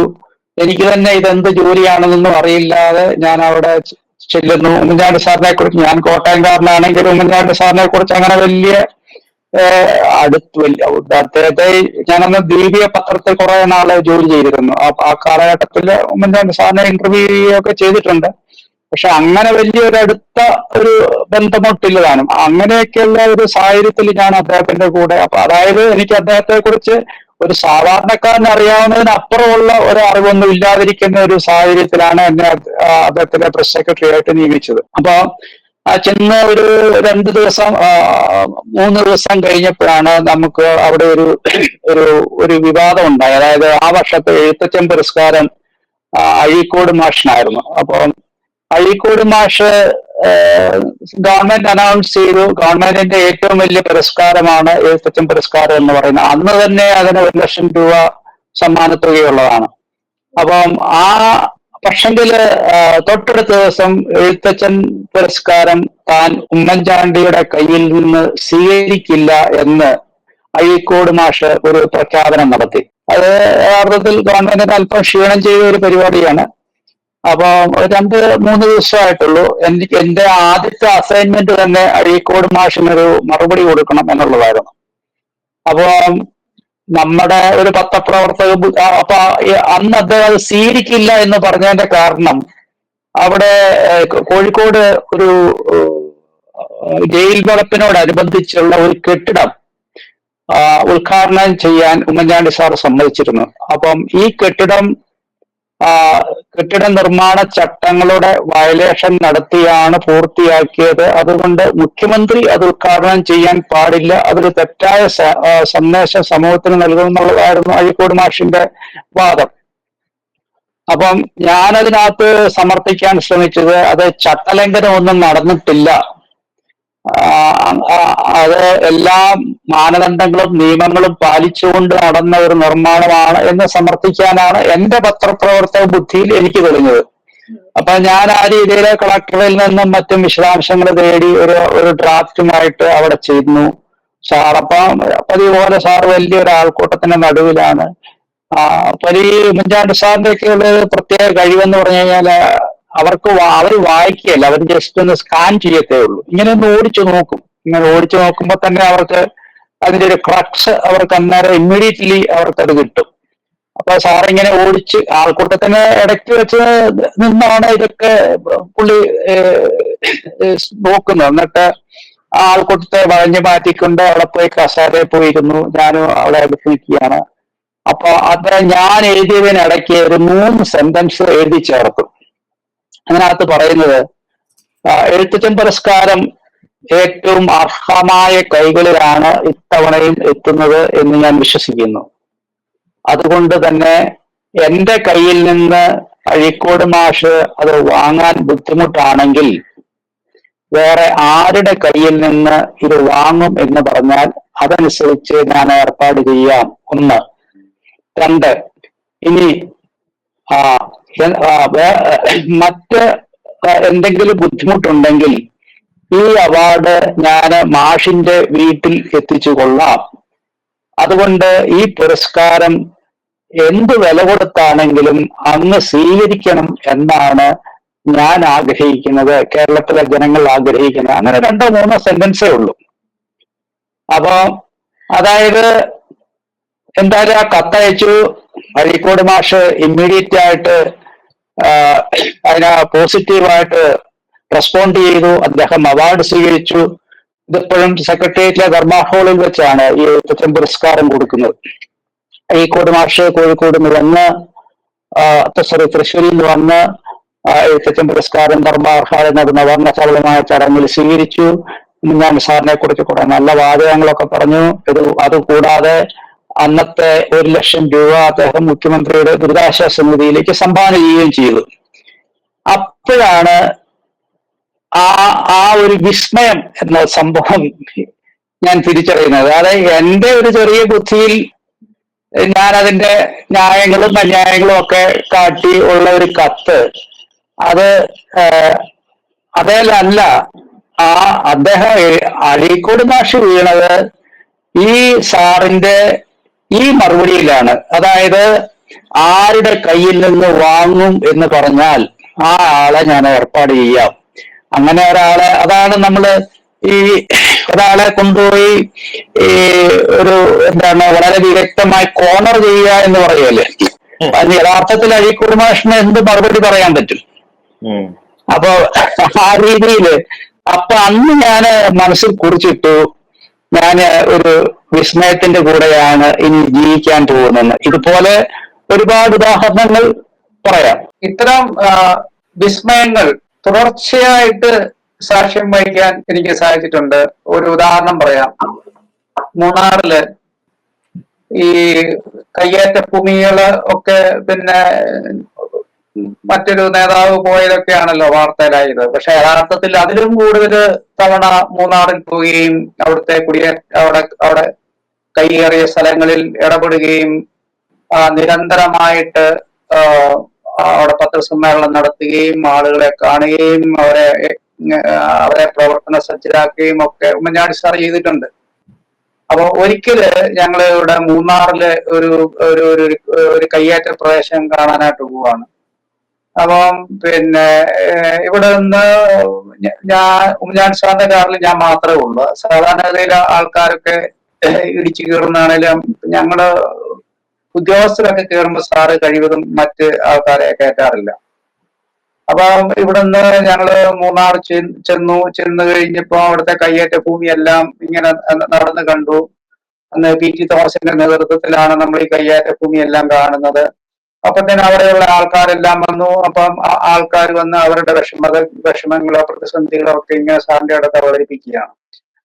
എനിക്ക് തന്നെ ഇതെന്ത് ജോലിയാണെന്നൊന്നും അറിയില്ലാതെ ഞാൻ അവിടെ ചെല്ലുന്നു. ഉമ്മൻചാണ്ടി സാറിനെ കുറിച്ച്, ഞാൻ കോട്ടയംകാരനാണെങ്കിലും ഉമ്മൻചാണ്ടി സാറിനെ കുറിച്ച് അങ്ങനെ വലിയ അദ്ദേഹത്തെ ഞാനന്ന് ദീപിക പത്രത്തിൽ കുറെ നാളെ ജോലി ചെയ്തിരുന്നു. ആ കാലഘട്ടത്തിൽ ഉമ്മൻചാണ്ടി സാറിനെ ഇന്റർവ്യൂ ഒക്കെ ചെയ്തിട്ടുണ്ട്. പക്ഷെ അങ്ങനെ വലിയൊരു അടുത്ത ഒരു ബന്ധമൊട്ടില്ലതാണ്. അങ്ങനെയൊക്കെയുള്ള ഒരു സാഹചര്യത്തിൽ ഞാൻ അദ്ദേഹത്തിന്റെ കൂടെ, അപ്പൊ അതായത് എനിക്ക് അദ്ദേഹത്തെ കുറിച്ച് ഒരു സാധാരണക്കാരന് അറിയാവുന്നതിനപ്പുറമുള്ള ഒരു അറിവൊന്നും ഇല്ലാതിരിക്കുന്ന ഒരു സാഹചര്യത്തിലാണ് എന്നെ അദ്ദേഹത്തിന്റെ പ്രസ് സെക്രട്ടറി ആയിട്ട് നിയമിച്ചത്. അപ്പൊ ചെന്ന് ഒരു 2 ദിവസം 3 ദിവസം കഴിഞ്ഞപ്പോഴാണ് നമുക്ക് അവിടെ ഒരു വിവാദം ഉണ്ടായി. അതായത് ആ വർഷത്തെ എഴുത്തച്ഛൻ പുരസ്കാരം അഴീക്കോട് മാഷിനായിരുന്നു. അപ്പൊ അഴീക്കോട് മാഷ് ഗവൺമെന്റ് അനൗൺസ് ചെയ്തു, ഗവൺമെന്റിന്റെ ഏറ്റവും വലിയ പുരസ്കാരമാണ് എഴുത്തച്ഛൻ പുരസ്കാരം എന്ന് പറയുന്നത്. അന്ന് തന്നെ അതിന് 1 ലക്ഷം രൂപ സമ്മാനത്തുകയുള്ളതാണ്. അപ്പം ആ പക്ഷെങ്കില് തൊട്ടടുത്ത ദിവസം എഴുത്തച്ഛൻ പുരസ്കാരം താൻ ഉമ്മൻചാണ്ടിയുടെ കയ്യിൽ നിന്ന് സ്വീകരിക്കില്ല എന്ന് അഴീക്കോട് മാഷ് ഒരു പ്രഖ്യാപനം നടത്തി. അത് യഥാർത്ഥത്തിൽ ഗവൺമെന്റിന് അല്പം ക്ഷീണം ചെയ്ത ഒരു പരിപാടിയാണ്. അപ്പൊ 2-3 ദിവസമായിട്ടുള്ളൂ. എന്റെ ആദ്യത്തെ അസൈൻമെന്റ് തന്നെ അഴീക്കോട് മാഷിനൊരു മറുപടി കൊടുക്കണം എന്നുള്ളതായിരുന്നു. അപ്പൊ നമ്മുടെ ഒരു പത്രപ്രവർത്തക, അപ്പൊ അന്ന് അദ്ദേഹം അത് സ്വീകരിക്കില്ല എന്ന് പറഞ്ഞതിന്റെ കാരണം അവിടെ കോഴിക്കോട് ഒരു ജയിൽ വളപ്പിനോടനുബന്ധിച്ചുള്ള ഒരു കെട്ടിടം ഉദ്ഘാടനം ചെയ്യാൻ ഉമ്മൻചാണ്ടി സാർ സമ്മതിച്ചിരുന്നു. അപ്പം ഈ കെട്ടിട നിർമ്മാണ ചട്ടങ്ങളുടെ വയലേഷൻ നടത്തിയാണ് പൂർത്തിയാക്കിയത്. അതുകൊണ്ട് മുഖ്യമന്ത്രി അത് ഉദ്ഘാടനം ചെയ്യാൻ പാടില്ല, അതൊരു തെറ്റായ സന്ദേശം സമൂഹത്തിന് നൽകുമെന്നുള്ളതായിരുന്നു അഴീക്കോട് മാഷിന്റെ വാദം. അപ്പം ഞാനതിനകത്ത് സമർത്ഥിക്കാൻ ശ്രമിച്ചത് അത് ചട്ടലംഘനം ഒന്നും നടന്നിട്ടില്ല, അത് എല്ലാ മാനദണ്ഡങ്ങളും നിയമങ്ങളും പാലിച്ചുകൊണ്ട് നടന്ന ഒരു നിർമ്മാണമാണ് എന്ന് സമർത്ഥിക്കാനാണ് എന്റെ പത്രപ്രവർത്തക ബുദ്ധിയിൽ എനിക്ക് തെളിഞ്ഞത്. അപ്പൊ ഞാൻ ആ രീതിയിൽ കളക്ടറിൽ നിന്നും മറ്റും വിശദാംശങ്ങൾ തേടി ഒരു ഡ്രാഫ്റ്റുമായിട്ട് അവിടെ ചെയ്യുന്നു. സാർ അപ്പം പതിവ് പോലെ സാർ വലിയൊരു ആൾക്കൂട്ടത്തിന്റെ നടുവിലാണ്. ഉമ്മൻചാണ്ടി സാറിന്റെ ഒക്കെ ഉള്ള പ്രത്യേക കഴിവെന്ന് പറഞ്ഞു കഴിഞ്ഞാൽ അവർ വായിക്കുകയല്ല, അവർ ജസ്റ്റ് ഒന്ന് സ്കാൻ ചെയ്യത്തേ ഉള്ളൂ. ഇങ്ങനെ ഒന്ന് ഓടിച്ചു നോക്കും. ഇങ്ങനെ ഓടിച്ചു നോക്കുമ്പോൾ തന്നെ അവർക്ക് അതിന്റെ ഒരു ക്രക്സ് അവർക്ക് അന്നേരം ഇമ്മീഡിയറ്റ്ലി അവർക്കത് കിട്ടും. അപ്പൊ സാറിങ്ങനെ ഓടിച്ച് ആൾക്കൂട്ടത്തിന് ഇടയ്ക്ക് വെച്ച് നിന്നാണ് ഇതൊക്കെ പുള്ളി നോക്കുന്നത്. എന്നിട്ട് ആൾക്കൂട്ടത്തെ വഴഞ്ഞു മാറ്റിക്കൊണ്ട് അവിടെ പോയി കസേരയിൽ പോയിരുന്നു. ഞാനും അവിടെ അടുത്ത് നിൽക്കുകയാണ്. അപ്പൊ അത് ഞാൻ എഴുതിയതിനിടയ്ക്ക് ഒരു 3 സെന്റൻസ് എഴുതി ചേർത്തു. അതിനകത്ത് പറയുന്നത്, എഴുത്തച്ഛൻ പുരസ്കാരം ഏറ്റവും അർഹമായ കൈകളിലാണ് ഇത്തവണയും എത്തുന്നത് എന്ന് ഞാൻ വിശ്വസിക്കുന്നു. അതുകൊണ്ട് തന്നെ എന്റെ കയ്യിൽ നിന്ന് അഴീക്കോട് മാഷ് അത് വാങ്ങാൻ ബുദ്ധിമുട്ടാണെങ്കിൽ വേറെ ആരുടെ കയ്യിൽ നിന്ന് ഇത് വാങ്ങും എന്ന് പറഞ്ഞാൽ അതനുസരിച്ച് ഞാൻ ഏർപ്പാട് ചെയ്യാം. 1. 2, ഇനി മറ്റ് എന്തെങ്കിലും ബുദ്ധിമുട്ടുണ്ടെങ്കിൽ ഈ അവാർഡ് ഞാൻ മാഷിന്റെ വീട്ടിൽ എത്തിച്ചു കൊള്ളാം. അതുകൊണ്ട് ഈ പുരസ്കാരം എന്ത് വില കൊടുത്താണെങ്കിലും അങ്ങ് സ്വീകരിക്കണം എന്നാണ് ഞാൻ ആഗ്രഹിക്കുന്നത്, കേരളത്തിലെ ജനങ്ങൾ ആഗ്രഹിക്കുന്നത്. അങ്ങനെ 2-3 സെന്റൻസേ ഉള്ളൂ. അപ്പൊ അതായത് എന്തായാലും ആ കത്തയച്ചു. അഴീക്കോട് മാഷ് ഇമ്മീഡിയറ്റ് ആയിട്ട് അതിന് പോസിറ്റീവായിട്ട് റെസ്പോണ്ട് ചെയ്തു. അദ്ദേഹം അവാർഡ് സ്വീകരിച്ചു. ഇതിപ്പോഴും സെക്രട്ടേറിയറ്റിലെ ധർമ്മ ഹാളിൽ വെച്ചാണ് ഈ എഴുത്തച്ഛൻ പുരസ്കാരം കൊടുക്കുന്നത്. അഴീക്കോട് മാഷ് കോഴിക്കോട് നിന്ന് വന്ന് തൃശ്ശൂരിൽ നിന്ന് വന്ന് എഴുത്തച്ഛൻ പുരസ്കാരം ദർബാർഹാളിൽ നടന്ന വർണ്ണശബളമായ ചടങ്ങിൽ സ്വീകരിച്ചു. ഞാൻ സാറിനെ കുറിച്ച് കുറെ നല്ല വാചകങ്ങളൊക്കെ പറഞ്ഞു. അതുകൂടാതെ അന്നത്തെ 1,00,000 രൂപ അദ്ദേഹം മുഖ്യമന്ത്രിയുടെ ദുരിതാശ്വാസ നിധിയിലേക്ക് സംഭാവന ചെയ്യുകയും ചെയ്തു. അപ്പോഴാണ് ആ ഒരു വിസ്മയം എന്ന സംഭവം ഞാൻ തിരിച്ചറിയുന്നത്. അതായത് എന്റെ ഒരു ചെറിയ ബുദ്ധിയിൽ ഞാൻ അതിന്റെ ന്യായങ്ങളും അന്യായങ്ങളും ഒക്കെ കാട്ടി ഉള്ള ഒരു കത്ത്, അത് അതേലല്ല. അദ്ദേഹം അഴീക്കോട് മാഷ് വീണത് ഈ സാറിന്റെ ഈ മറുപടിയിലാണ്. അതായത് ആരുടെ കയ്യിൽ നിന്ന് വാങ്ങും എന്ന് പറഞ്ഞാൽ ആ ആളെ ഞാൻ ഏർപ്പാട് ചെയ്യാം. അങ്ങനെ ഒരാളെ, അതാണ് നമ്മള് ഒരാളെ കൊണ്ടുപോയി ഒരു വളരെ വിദഗ്ധമായി കോർണർ ചെയ്യുക എന്ന് പറയുമല്ലേ. അത് യഥാർത്ഥത്തിൽ അഴീക്കോട് മാഷിന് എന്ത് മറുപടി പറയാൻ പറ്റും? അപ്പൊ ആ രീതിയില് അന്ന് ഞാന് മനസ്സിൽ കുറിച്ചിട്ടു, ഞാന് ഒരു വിസ്മയത്തിന്റെ കൂടെയാണ് ഇനി ജീവിക്കാൻ പോകുന്നത്. ഇതുപോലെ ഒരുപാട് ഉദാഹരണങ്ങൾ പറയാം. ഇത്തരം വിസ്മയങ്ങൾ തുടർച്ചയായിട്ട് സാക്ഷ്യം വഹിക്കാൻ എനിക്ക് സാധിച്ചിട്ടുണ്ട്. ഒരു ഉദാഹരണം പറയാം. മൂന്നാറില് ഈ കയ്യേറ്റ ഭൂമികള് ഒക്കെ പിന്നെ മറ്റൊരു നേതാവ് പോയതൊക്കെയാണല്ലോ വാർത്തയിലായത്. പക്ഷെ യഥാർത്ഥത്തിൽ അതിലും കൂടുതൽ തവണ മൂന്നാറിൽ പോവുകയും അവിടുത്തെ അവിടെ കൈയേറിയ സ്ഥലങ്ങളിൽ ഇടപെടുകയും നിരന്തരമായിട്ട് അവിടെ പത്രസമ്മേളനം നടത്തുകയും ആളുകളെ കാണുകയും അവരെ പ്രവർത്തന സജ്ജരാക്കുകയും ഒക്കെ ഉമ്മൻചാണ്ടി സാർ ചെയ്തിട്ടുണ്ട്. അപ്പൊ ഒരിക്കല് ഞങ്ങള് ഇവിടെ മൂന്നാറില് ഒരു കയ്യേറ്റ പ്രദേശം കാണാനായിട്ട് പോവാണ്. അപ്പം പിന്നെ ഇവിടെ നിന്ന് ഉമ്മൻചാണ്ടി സാറിന്റെ കാറിൽ ഞാൻ മാത്രമേ ഉള്ളൂ. സാധാരണഗതിയിൽ ആൾക്കാരൊക്കെ ഇടിച്ചു കയറുന്നാണേലും ഞങ്ങള് ഉദ്യോഗസ്ഥരൊക്കെ കയറുമ്പോൾ സാറ് കഴിവതും മറ്റ് ആൾക്കാരെ കയറ്റാറില്ല. അപ്പം ഇവിടുന്ന് ഞങ്ങള് മൂന്നാർ ചെന്ന് കഴിഞ്ഞപ്പോ അവിടുത്തെ കയ്യേറ്റ ഭൂമിയെല്ലാം ഇങ്ങനെ നടന്ന് കണ്ടു. അന്ന് പി ടി തോമസിന്റെ നേതൃത്വത്തിലാണ് നമ്മൾ ഈ കയ്യേറ്റ ഭൂമിയെല്ലാം കാണുന്നത്. അപ്പൊ തന്നെ അവിടെയുള്ള ആൾക്കാരെല്ലാം വന്നു. അപ്പം ആൾക്കാർ വന്ന് അവരുടെ വിഷമങ്ങളോ പ്രതിസന്ധികളോ ഒക്കെ ഇങ്ങനെ സാറിന്റെ അടുത്ത് അവതരിപ്പിക്കുകയാണ്.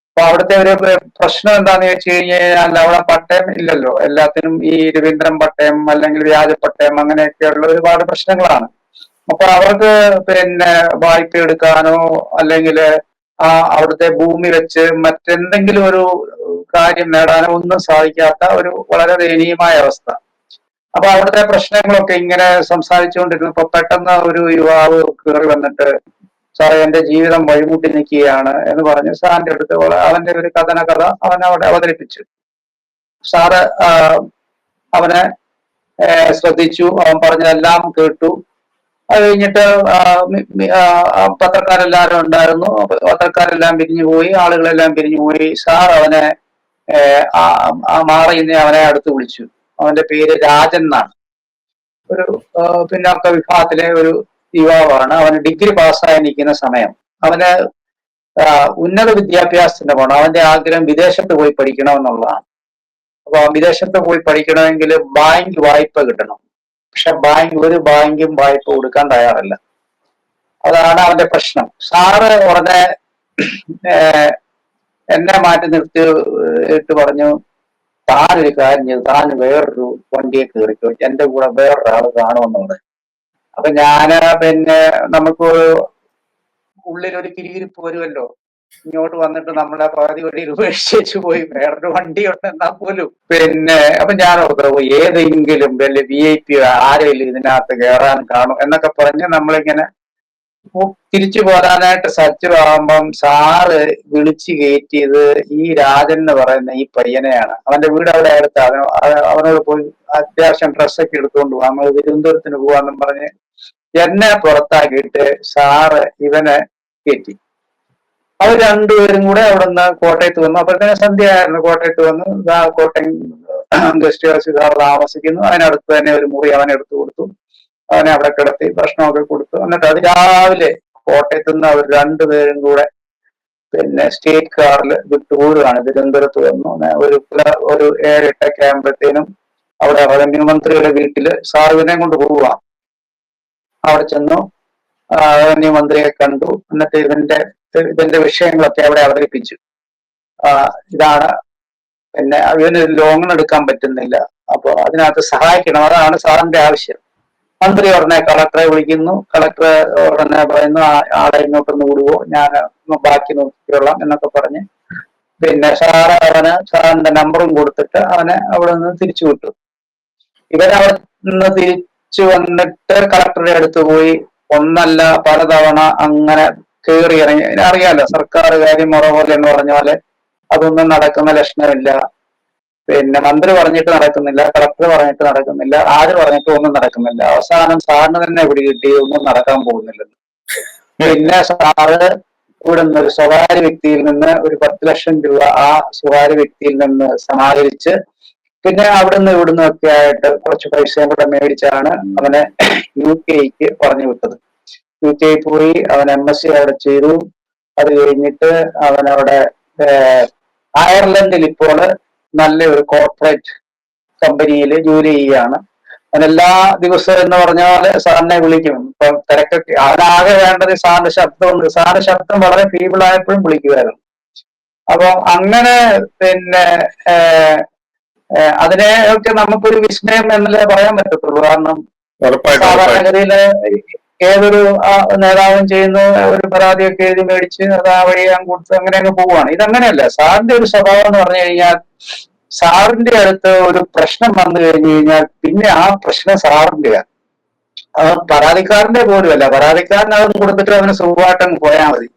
അപ്പൊ അവിടുത്തെ ഒരു പ്രശ്നം എന്താന്ന് വെച്ച് കഴിഞ്ഞാൽ അവിടെ പട്ടയം ഇല്ലല്ലോ. എല്ലാത്തിനും ഈ രവീന്ദ്രൻ പട്ടയം അല്ലെങ്കിൽ വ്യാജ പട്ടയം അങ്ങനെയൊക്കെയുള്ള ഒരുപാട് പ്രശ്നങ്ങളാണ്. അപ്പൊ അവർക്ക് പിന്നെ വായ്പ എടുക്കാനോ അല്ലെങ്കിൽ അവിടുത്തെ ഭൂമി വെച്ച് മറ്റെന്തെങ്കിലും ഒരു കാര്യം നേടാനോ ഒന്നും സാധിക്കാത്ത ഒരു വളരെ ദയനീയമായ അവസ്ഥ. അപ്പൊ അവിടുത്തെ പ്രശ്നങ്ങളൊക്കെ ഇങ്ങനെ സംസാരിച്ചുകൊണ്ടിരുന്നപ്പോ പെട്ടെന്ന് ഒരു യുവാവ് കയറി വന്നിട്ട്, സാറേ എന്റെ ജീവിതം വഴിമുട്ടി നിൽക്കുകയാണ് എന്ന് പറഞ്ഞ് സാറിന്റെ അടുത്ത് അവന്റെ ഒരു കഥ അവൻ അവിടെ അവതരിപ്പിച്ചു. സാറ് അവനെ ശ്രദ്ധിച്ചു, അവൻ പറഞ്ഞതെല്ലാം കേട്ടു. അത് കഴിഞ്ഞിട്ട് പത്രക്കാരെല്ലാരും ഉണ്ടായിരുന്നു. പത്രക്കാരെല്ലാം പിരിഞ്ഞുപോയി, ആളുകളെല്ലാം പിരിഞ്ഞുപോയി. സാർ അവനെ മാറിന്ന് അവനെ അടുത്ത് വിളിച്ചു. അവന്റെ പേര് രാജൻ എന്നാണ്. ഒരു പിന്നോക്ക വിഭാഗത്തിലെ ഒരു യുവാവാണ്. അവന് ഡിഗ്രി പാസ്സായി നിൽക്കുന്ന സമയം. അവന് ഉന്നത വിദ്യാഭ്യാസത്തിന് പോകണം. അവന്റെ ആഗ്രഹം വിദേശത്ത് പോയി പഠിക്കണമെന്നുള്ളതാണ്. അപ്പൊ വിദേശത്ത് പോയി പഠിക്കണമെങ്കിൽ ബാങ്ക് വായ്പ കിട്ടണം. പക്ഷെ ഒരു ബാങ്കും വായ്പ കൊടുക്കാൻ തയ്യാറല്ല. അതാണ് അവന്റെ പ്രശ്നം. സാറ് ഉടനെ എന്നെ മാറ്റി നിർത്തിയിട്ട് പറഞ്ഞു, താനൊരു കാര്യം ചെയ്തു, താൻ വേറൊരു വണ്ടിയെ കയറിക്കോ, എന്റെ കൂടെ വേറൊരാൾ കാണുമെന്നുള്ളത്. അപ്പൊ ഞാന് പിന്നെ നമുക്ക് ഉള്ളിലൊരു കിരികിരിപ്പ് വരുമല്ലോ. ഇങ്ങോട്ട് വന്നിട്ട് നമ്മളെ പകുതി വഴിയിൽ ഉപേക്ഷിച്ചു പോയി വേറൊരു വണ്ടി ഉണ്ടെന്നാ പോലും. പിന്നെ അപ്പൊ ഞാൻ ഓർത്തോ ഏതെങ്കിലും വലിയ VIP ആരെങ്കിലും ഇതിനകത്ത് കയറാൻ കാണും എന്നൊക്കെ പറഞ്ഞ് നമ്മളിങ്ങനെ തിരിച്ചു പോരാനായിട്ട് സജ്ജമാകുമ്പം സാറ് വിളിച്ചു കയറ്റിയത് ഈ രാജൻ എന്ന് പറയുന്ന ഈ പയ്യനെയാണ്. അവന്റെ വീട് അവിടെ അടുത്താണ്. അവനോട് പോയി അത്യാവശ്യം ഡ്രസ്സൊക്കെ എടുത്തുകൊണ്ട് പോകാം, നമ്മൾ തിരുവനന്തപുരത്തിന് പോവാന്നും പറഞ്ഞ് എന്നെ പുറത്താക്കിയിട്ട് സാറ് ഇവനെ കയറ്റി. അവർ രണ്ടുപേരും കൂടെ അവിടെ നിന്ന് കോട്ടയത്ത് വന്നു. അപ്പൊ തന്നെ സന്ധ്യയായിരുന്നു. കോട്ടയത്ത് വന്നു. കോട്ടയം ഗസ്റ്റ് ഹൗസിൽ സാർ താമസിക്കുന്നു. അതിനടുത്ത് തന്നെ ഒരു മുറി അവനെടുത്തു കൊടുത്തു. അവനെ അവിടെ കിടത്തി ഭക്ഷണമൊക്കെ കൊടുത്തു. എന്നിട്ട് അത് രാവിലെ കോട്ടയത്ത് നിന്ന് അവർ രണ്ടുപേരും കൂടെ പിന്നെ സ്റ്റേറ്റ് കാറിൽ വിട്ടുപോരുകയാണ്. തിരുവനന്തപുരത്ത് വന്നു. ഒരു 7-8 ആകുമ്പോഴത്തേനും അവിടെ റവന്യൂ മന്ത്രിയുടെ വീട്ടില് സാർ ഇതിനെ കൊണ്ട് പോവുക. അവിടെ ചെന്നു റവന്യൂ മന്ത്രിയെ കണ്ടു. എന്നിട്ട് ഇതിന്റെ വിഷയങ്ങളൊക്കെ അവിടെ അവതരിപ്പിച്ചു. ഇതാണ് പിന്നെ ഇവന് ലോൺ എടുക്കാൻ പറ്റുന്നില്ല, അപ്പൊ അതിനകത്ത് സഹായിക്കണം, അതാണ് സാറിന്റെ ആവശ്യം. മന്ത്രി ഉടനെ കളക്ടറെ വിളിക്കുന്നു. കളക്ടർ ഉടനെ പറയുന്നു ആളെ ഇങ്ങോട്ടൊന്ന് വിടുവോ, ഞാൻ ബാക്കി നോക്കിക്കൊള്ളാം എന്നൊക്കെ പറഞ്ഞ് പിന്നെ സാറിന്റെ നമ്പറും കൊടുത്തിട്ട് അവനെ അവിടെ നിന്ന് തിരിച്ചു വിട്ടു. ഇവരവിടെ നിന്ന് തിരിച്ചു വന്നിട്ട് കളക്ടറുടെ അടുത്ത് പോയി ഒന്നല്ല പലതവണ അങ്ങനെ കയറി ഇറങ്ങി. അറിയാലോ സർക്കാർ കാര്യം മുറ പോലെ എന്ന് പറഞ്ഞ പോലെ അതൊന്നും നടക്കുന്ന ലക്ഷണമില്ല. പിന്നെ മന്ത്രി പറഞ്ഞിട്ട് നടക്കുന്നില്ല, കളക്ടർ പറഞ്ഞിട്ട് നടക്കുന്നില്ല, ആര് പറഞ്ഞിട്ട് ഒന്നും നടക്കുന്നില്ല. അവസാനം സാറിന് തന്നെ പിടികിട്ടി ഒന്നും നടക്കാൻ പോകുന്നില്ലെന്ന്. പിന്നെ സാറ് ഇവിടുന്ന് ഒരു സ്വകാര്യ വ്യക്തിയിൽ നിന്ന് ഒരു 10 ലക്ഷം രൂപ ആ സ്വകാര്യ വ്യക്തിയിൽ നിന്ന് സമാഹരിച്ച് പിന്നെ അവിടുന്ന് ഇവിടുന്ന് ഒക്കെ ആയിട്ട് കുറച്ച് പൈസയും കൂടെ മേടിച്ചാണ് അവനെ UK പറഞ്ഞു വിട്ടത്. UK പോയി അവൻ MSc അവിടെ ചെയ്തു. അത് കഴിഞ്ഞിട്ട് അവനവിടെ അയർലൻഡിൽ ഇപ്പോൾ നല്ലൊരു കോർപ്പറേറ്റ് കമ്പനിയിൽ ജോലി ചെയ്യുകയാണ്. അവനെല്ലാ ദിവസവും എന്ന് പറഞ്ഞ പോലെ സാറിനെ വിളിക്കും. ഇപ്പൊ തിരക്കൊക്കെ അവനാകെ വേണ്ടത് സാറിന്റെ ശബ്ദമുണ്ട്. സാറിന്റെ ശബ്ദം വളരെ ഫീബിളായപ്പോഴും വിളിക്കുമായിരുന്നു. അപ്പൊ അങ്ങനെ പിന്നെ അതിനെയൊക്കെ നമുക്കൊരു വിസ്മയം എന്നല്ലേ പറയാൻ പറ്റത്തുള്ളൂ. കാരണം സാധാരണഗതിയില് ഏതൊരു നേതാവും ചെയ്യുന്ന ഒരു പരാതിയൊക്കെ എഴുതി മേടിച്ച് അത് ആ വഴി കൊടുത്ത് അങ്ങനെ അങ്ങ് പോവുകയാണ്. ഇതങ്ങനെയല്ല. സാറിന്റെ ഒരു സ്വഭാവം എന്ന് പറഞ്ഞു കഴിഞ്ഞാൽ സാറിന്റെ അടുത്ത് ഒരു പ്രശ്നം വന്നു കഴിഞ്ഞു കഴിഞ്ഞാൽ പിന്നെ ആ പ്രശ്നം സാറിന്റെയാണ്. അത് പരാതിക്കാരന്റെ പോലുമല്ല. പരാതിക്കാരൻ അതൊന്നും കൊടുത്തിട്ട് അവന് സുഖമായിട്ടും പോയാൽ മതി.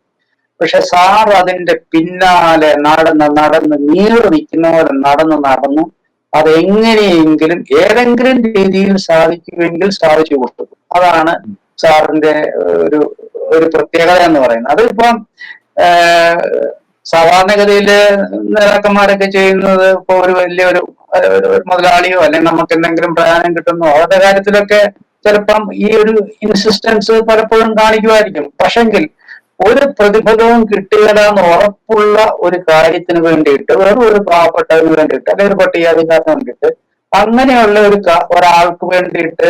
പക്ഷെ സാർ അതിന്റെ പിന്നാലെ നടന്ന് നീറ് നിൽക്കുന്ന പോലെ നടന്നു അതെങ്ങനെയെങ്കിലും ഏതെങ്കിലും രീതിയിൽ സാധിക്കുമെങ്കിൽ സാധിച്ചു കൊടുക്കും. അതാണ് സാറിന്റെ ഒരു പ്രത്യേകത എന്ന് പറയുന്നത്. അതിപ്പം സാധാരണഗതിയില് നേതാക്കന്മാരൊക്കെ ചെയ്യുന്നത് ഇപ്പൊ ഒരു വലിയൊരു മുതലാളിയോ അല്ലെങ്കിൽ നമുക്ക് എന്തെങ്കിലും പ്രയോജനം കിട്ടുന്നോ അവരുടെ കാര്യത്തിലൊക്കെ ചിലപ്പം ഈ ഒരു ഇൻസിസ്റ്റൻസ് പലപ്പോഴും കാണിക്കുമായിരിക്കും. പക്ഷെങ്കിൽ ഒരു പ്രതിഫലവും കിട്ടുകയില്ല എന്ന് ഉറപ്പുള്ള ഒരു കാര്യത്തിന് വേണ്ടിയിട്ട് വേറെ ഒരു പാവപ്പെട്ടവന് വേണ്ടിയിട്ട് അല്ലെങ്കിൽ ഒരു പട്ടികജാതിക്കാരന് വേണ്ടിയിട്ട് അങ്ങനെയുള്ള ഒരാൾക്ക് വേണ്ടിയിട്ട്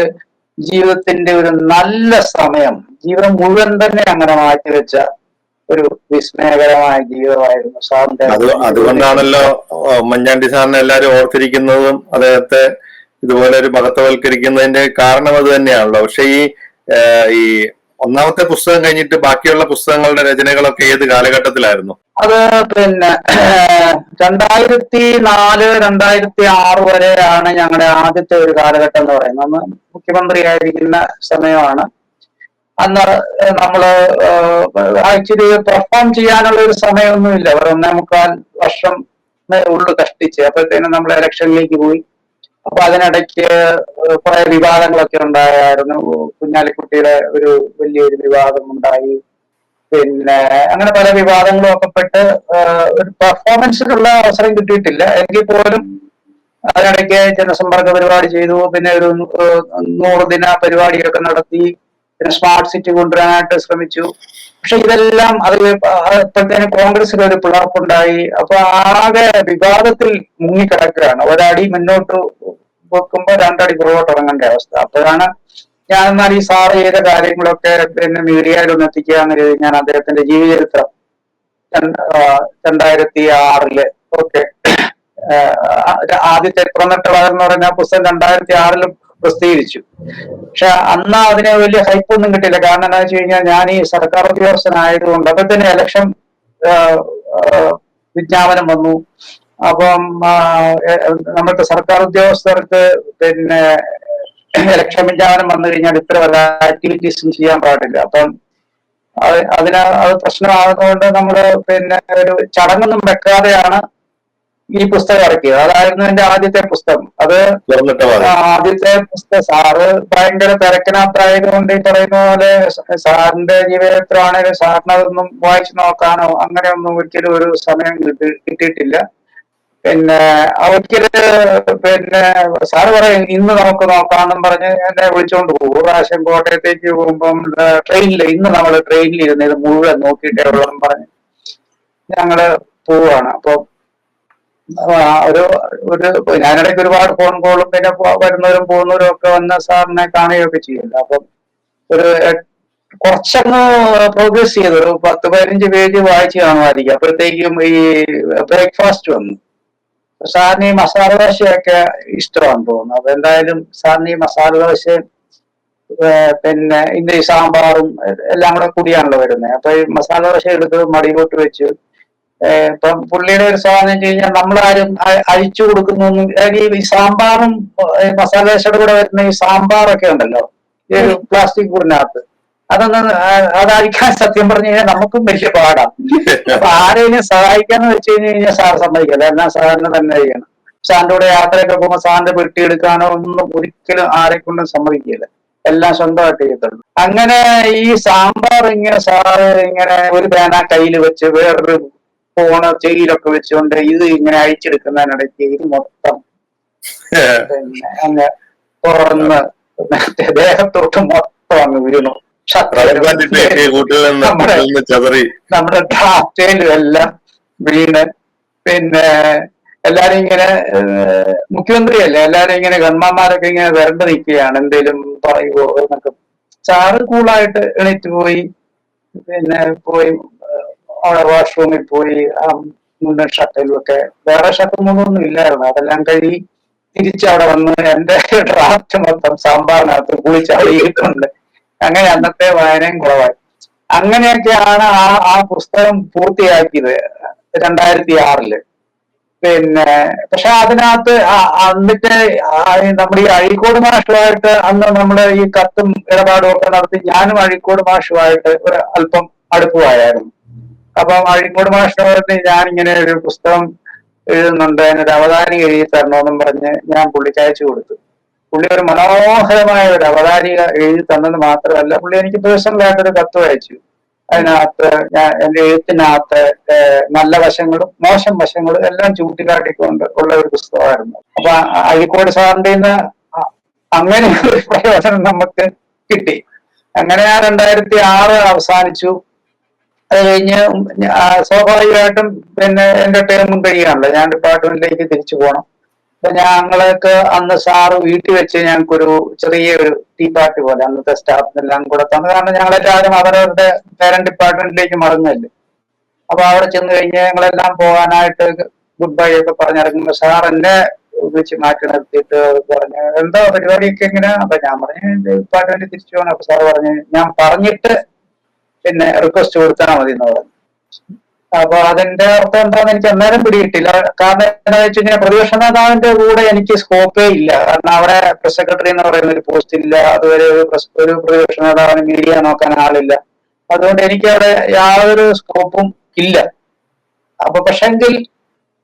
ജീവിതത്തിന്റെ ഒരു നല്ല സമയം ജീവിതം മുഴുവൻ തന്നെ അങ്ങനെ മാറ്റിവെച്ച ഒരു വിസ്മയകരമായ ജീവിതമായിരുന്നു സാറിന്റെ. അതുകൊണ്ടാണല്ലോ ഉമ്മൻചാണ്ടി സാറിനെ എല്ലാവരും ഓർത്തിരിക്കുന്നതും അദ്ദേഹത്തെ ഇതുപോലെ ഒരു മഹത്വവൽക്കരിക്കുന്നതിന്റെ കാരണം അത് തന്നെയാണല്ലോ. പക്ഷെ ഈ ഒന്നാമത്തെ പുസ്തകം കഴിഞ്ഞിട്ട് ബാക്കിയുള്ള പുസ്തകങ്ങളുടെ രചനകളൊക്കെ ഏത് കാലഘട്ടത്തിലായിരുന്നു? അത് പിന്നെ 2004, 2006 വരെയാണ് ഞങ്ങളുടെ ആദ്യത്തെ ഒരു കാലഘട്ടം എന്ന് പറയുന്നത്. അന്ന് മുഖ്യമന്ത്രിയായിരിക്കുന്ന സമയമാണ്. അന്ന് നമ്മള് ആക്ച്വലി പെർഫോം ചെയ്യാനുള്ള ഒരു സമയമൊന്നുമില്ല. ഒരു 1.25 വർഷം ഉള്ളു കഷ്ടിച്ച്. അപ്പോഴത്തേനും നമ്മൾ ഇലക്ഷനിലേക്ക് പോയി. അപ്പൊ അതിനിടയ്ക്ക് കുറെ വിവാദങ്ങളൊക്കെ ഉണ്ടായിരുന്നു. കുഞ്ഞാലിക്കുട്ടിയുടെ ഒരു വലിയൊരു വിവാദം ഉണ്ടായി. പിന്നെ അങ്ങനെ പല വിവാദങ്ങളും ഒക്കെ പെട്ട് ഒരു പെർഫോമൻസിനുള്ള അവസരം കിട്ടിയിട്ടില്ല. എങ്കിൽ പോലും അതിനിടയ്ക്ക് ജനസമ്പർക്ക പരിപാടി ചെയ്തു. പിന്നെ ഒരു 100 ദിന പരിപാടിയൊക്കെ നടത്തി. പിന്നെ സ്മാർട്ട് സിറ്റി കൊണ്ടുവരാനായിട്ട് ശ്രമിച്ചു. പക്ഷെ ഇതെല്ലാം ഇപ്പോഴത്തേന് കോൺഗ്രസിൽ ഒരു പിളർപ്പുണ്ടായി. അപ്പൊ ആകെ വിവാദത്തിൽ മുങ്ങിക്കിടക്കുകയാണ്. ഒരടി മുന്നോട്ട് വെക്കുമ്പോ 2 അടി പുറകോട്ട് ഇറങ്ങേണ്ട അവസ്ഥ. അപ്പോഴാണ് ഞാൻ എന്നാൽ ഈ സാറ് ചെയ്ത കാര്യങ്ങളൊക്കെ പിന്നെ മീഡിയയിലൊന്ന് എത്തിക്കുക എന്ന് കരുതി ഞാൻ അദ്ദേഹത്തിന്റെ ജീവചരിത്രം 2006 ഓക്കെ ആദ്യത്തെ പുറന്നിട്ടുള്ളതെന്ന് എന്ന് പറഞ്ഞ പുസ്തകം 2006 പ്രസിദ്ധീകരിച്ചു. പക്ഷെ അന്ന് അതിന് വലിയ ഹൈപ്പൊന്നും കിട്ടിയില്ല. കാരണം എന്താ വെച്ച് കഴിഞ്ഞാൽ ഞാൻ ഈ സർക്കാർ ഉദ്യോഗസ്ഥനായതുകൊണ്ട് അപ്പൊ തന്നെ ഇലക്ഷൻ വിജ്ഞാപനം വന്നു. അപ്പം നമുക്ക് സർക്കാർ ഉദ്യോഗസ്ഥർക്ക് പിന്നെ ഇലക്ഷൻ വിജ്ഞാപനം വന്നു കഴിഞ്ഞാൽ ഇത്ര വല്ല ആക്ടിവിറ്റീസും ചെയ്യാൻ പാടില്ല. അപ്പം അത് പ്രശ്നമാകുന്നതുകൊണ്ട് നമ്മള് പിന്നെ ഒരു ചടങ്ങൊന്നും വെക്കാതെയാണ് ഈ പുസ്തകം ഇറക്കിയത്. അതായിരുന്നു എന്റെ ആദ്യത്തെ പുസ്തകം. അത് ആദ്യത്തെ പുസ്തകം സാറ് ഭയങ്കര തിരക്കിനകത്തായതുകൊണ്ട് ഈ പറയുന്ന പോലെ സാറിന്റെ ജീവിതത്തിലാണെങ്കിലും സാറിന് അതൊന്നും വായിച്ചു നോക്കാനോ അങ്ങനെയൊന്നും ഒരിക്കലും ഒരു സമയം കിട്ടിയിട്ടില്ല. പിന്നെ ഒരിക്കല് പിന്നെ സാറ് പറയും ഇന്ന് നമുക്ക് നോക്കാമെന്നും പറഞ്ഞ് എന്നെ വിളിച്ചോണ്ട് പോകും. പ്രാവശ്യം കോട്ടയത്തേക്ക് പോകുമ്പം ഇന്ന് നമ്മള് ട്രെയിനിൽ ഇരുന്ന് ഇത് മുഴുവൻ നോക്കിയിട്ടേ ഉള്ളൂ പറഞ്ഞ് ഞങ്ങള് പോവുകയാണ്. അപ്പൊ ഒരു ഒരു ഞാനിടയ്ക്ക് ഒരുപാട് ഫോൺ കോളും പിന്നെ വരുന്നവരും പോകുന്നവരും ഒക്കെ വന്ന് സാറിനെ കാണുകയൊക്കെ ചെയ്യുമല്ലോ. അപ്പം ഒരു കുറച്ചങ്ങ് പ്രോഗ്രസ് ചെയ്തു, ഒരു 10-15 പേജ് വായിച്ച് കാണുമായിരിക്കും. അപ്പോഴത്തേക്കും ഈ ബ്രേക്ക്ഫാസ്റ്റ് വന്നു. സാറിന് ഈ മസാല ദോശയൊക്കെ ഇഷ്ടമാണെന്ന് തോന്നുന്നു. അപ്പൊ എന്തായാലും സാറിന് ഈ മസാല ദോശയും പിന്നെ ഇതിന്റെ ഈ സാമ്പാറും എല്ലാം കൂടെ കൂടിയാണല്ലോ വരുന്നത്. അപ്പൊ ഈ മസാല ദോശ എടുത്ത് മടിയിലോട്ട് വെച്ച് ഇപ്പം പുള്ളിയുടെ ഒരു സ്വഭാവം വെച്ച് കഴിഞ്ഞാൽ നമ്മളാരും അഴിച്ചു കൊടുക്കുന്നൊന്നും, ഈ സാമ്പാറും മസാല ദോശയുടെ കൂടെ വരുന്ന ഈ സാമ്പാറൊക്കെ ഉണ്ടല്ലോ ഈ ഒരു പ്ലാസ്റ്റിക് കൂടിനകത്ത്, അതൊന്നും അത് അഴിക്കാൻ സത്യം പറഞ്ഞു കഴിഞ്ഞാൽ നമുക്കും വലിയ പാടാണ്. അപ്പൊ ആരെയും സഹായിക്കാന്ന് വെച്ച് കഴിഞ്ഞാൽ സാർ സമ്മതിക്കില്ല, എല്ലാം സാറിന് തന്നെ ചെയ്യണം. സാറിന്റെ കൂടെ യാത്രയൊക്കെ പോകുമ്പോൾ സാറിന്റെ പെട്ടിയെടുക്കാനോ ഒന്നും ഒരിക്കലും ആരെ കൊണ്ടും സമ്മതിക്കില്ല, എല്ലാം സ്വന്തമായിട്ട് ചെയ്യത്തുള്ളൂ. അങ്ങനെ ഈ സാമ്പാർ ഇങ്ങനെ സാറ് ഇങ്ങനെ ഒരു പേന കയ്യിൽ വെച്ച് വേറൊരു ഫോണ് ചെയിലൊക്കെ വെച്ചുകൊണ്ട് ഇത് ഇങ്ങനെ അഴിച്ചെടുക്കുന്നതിനിടയ്ക്ക് ഇത് മൊത്തം പിന്നെ അങ്ങ് തുറന്ന് ദേഹത്തോട്ട് മൊത്തം അങ്ങ് വീണു. നമ്മുടെ ഡ്രാഫ്റ്റയിലും എല്ലാം വീണ്. പിന്നെ എല്ലാരും ഇങ്ങനെ മുഖ്യമന്ത്രിയല്ലേ, എല്ലാരും ഇങ്ങനെ ഗൺമാന്മാരൊക്കെ ഇങ്ങനെ വരണ്ട് നിൽക്കുകയാണ്, എന്തേലും പറയുമോ എന്നൊക്കെ. സാറ് കൂളായിട്ട് എണീറ്റ് പോയി, പിന്നെ പോയി അവിടെ വാഷ്റൂമിൽ പോയി മുണ്ടും ഷർട്ടിലും ഒക്കെ, വേറെ ഷർട്ടും മുണ്ടൊന്നും ഇല്ലായിരുന്നു, അതെല്ലാം കഴുകി തിരിച്ചവിടെ വന്ന് എന്റെ ഡ്രാഫ്റ്റ് മൊത്തം സാമ്പാറിനകത്ത് കുളിച്ചറിയിട്ടുണ്ട്. അങ്ങനെ അന്നത്തെ വായനയും കുറവായി. അങ്ങനെയൊക്കെയാണ് ആ പുസ്തകം പൂർത്തിയാക്കിയത് 2006. പിന്നെ പക്ഷെ അതിനകത്ത് എന്നിട്ട് നമ്മുടെ ഈ അഴീക്കോട് മാഷുമായിട്ട് അന്ന് നമ്മള് ഈ കത്തും ഇടപാടും ഒക്കെ നടത്തി ഞാനും അഴീക്കോട് മാഷുമായിട്ട് ഒരു അല്പം അടുപ്പമായിരുന്നു. അപ്പം അഴീക്കോട് മാഷിനോട് ഞാനിങ്ങനെ ഒരു പുസ്തകം എഴുതുന്നുണ്ട്, അതിനൊരു അവതാരിക എഴുതി തരണമെന്നും പറഞ്ഞ് ഞാൻ പുള്ളിക്ക് അയച്ചു കൊടുത്തു. പുള്ളി ഒരു മനോഹരമായ ഒരു അവതാരിക എഴുതി തന്നത് മാത്രമല്ല, പുള്ളി എനിക്ക് പേഴ്സണലായിട്ടൊരു കത്തും അയച്ചു. അതിനകത്ത് എന്റെ എഴുത്തിനകത്ത് നല്ല വശങ്ങളും മോശം വശങ്ങളും എല്ലാം ചൂണ്ടിക്കാട്ടിക്കൊണ്ട് ഉള്ള ഒരു പുസ്തകമായിരുന്നു. അപ്പൊ അഴീക്കോട് സാറിന്റെ അങ്ങനെ ഒരു പ്രയോജനം നമുക്ക് കിട്ടി. അങ്ങനെ ആ 2006 അവസാനിച്ചു. അത് കഴിഞ്ഞ് സ്വാഭാവികമായിട്ടും പിന്നെ എന്റെ ടേമും കഴിയാണല്ലോ, ഞാൻ ഡിപ്പാർട്ട്മെന്റിലേക്ക് തിരിച്ചു പോകണം. അപ്പൊ ഞങ്ങൾക്ക് അന്ന് സാറ് വീട്ടിൽ വെച്ച് ഞങ്ങൾക്കൊരു ചെറിയൊരു ടീ പാർട്ടി പോലെ അന്നത്തെ സ്റ്റാഫിനെല്ലാം കൂടെ തന്നു. കാരണം ഞങ്ങളെല്ലാവരും അവരവരുടെ പേരന്റ് ഡിപ്പാർട്ട്മെന്റിലേക്ക് മറന്നല്ലേ. അപ്പൊ അവിടെ ചെന്ന് കഴിഞ്ഞ് ഞങ്ങളെല്ലാം പോകാനായിട്ട് ഗുഡ് ബൈ ഒക്കെ പറഞ്ഞിറങ്ങുമ്പോൾ സാർ എന്നെ വിളിച്ച് മാറ്റി നിർത്തിയിട്ട് പറഞ്ഞു, എന്താ പരിപാടിയൊക്കെ എങ്ങനെയാ? അപ്പൊ ഞാൻ പറഞ്ഞു ഡിപ്പാർട്ട്മെന്റിൽ തിരിച്ചു പോകണം. അപ്പൊ സാർ പറഞ്ഞു ഞാൻ പറഞ്ഞിട്ട് പിന്നെ റിക്വസ്റ്റ് കൊടുത്താൽ മതി എന്ന് പറഞ്ഞു. അപ്പൊ അതിന്റെ അർത്ഥം എന്താണെന്ന് എനിക്ക് അന്നേരം പിടികിട്ടില്ല. കാരണം എന്താണെന്ന് വെച്ച് കഴിഞ്ഞാൽ പ്രതിപക്ഷ നേതാവിന്റെ കൂടെ എനിക്ക് സ്കോപ്പേ ഇല്ല. കാരണം അവിടെ പ്രസ് സെക്രട്ടറി എന്ന് പറയുന്ന ഒരു പോസ്റ്റ് ഇല്ല, അതുവരെ ഒരു പ്രതിപക്ഷ നേതാവിന് മീഡിയ നോക്കാൻ ആളില്ല. അതുകൊണ്ട് എനിക്ക് അവിടെ യാതൊരു സ്കോപ്പും ഇല്ല. അപ്പൊ പക്ഷെങ്കിൽ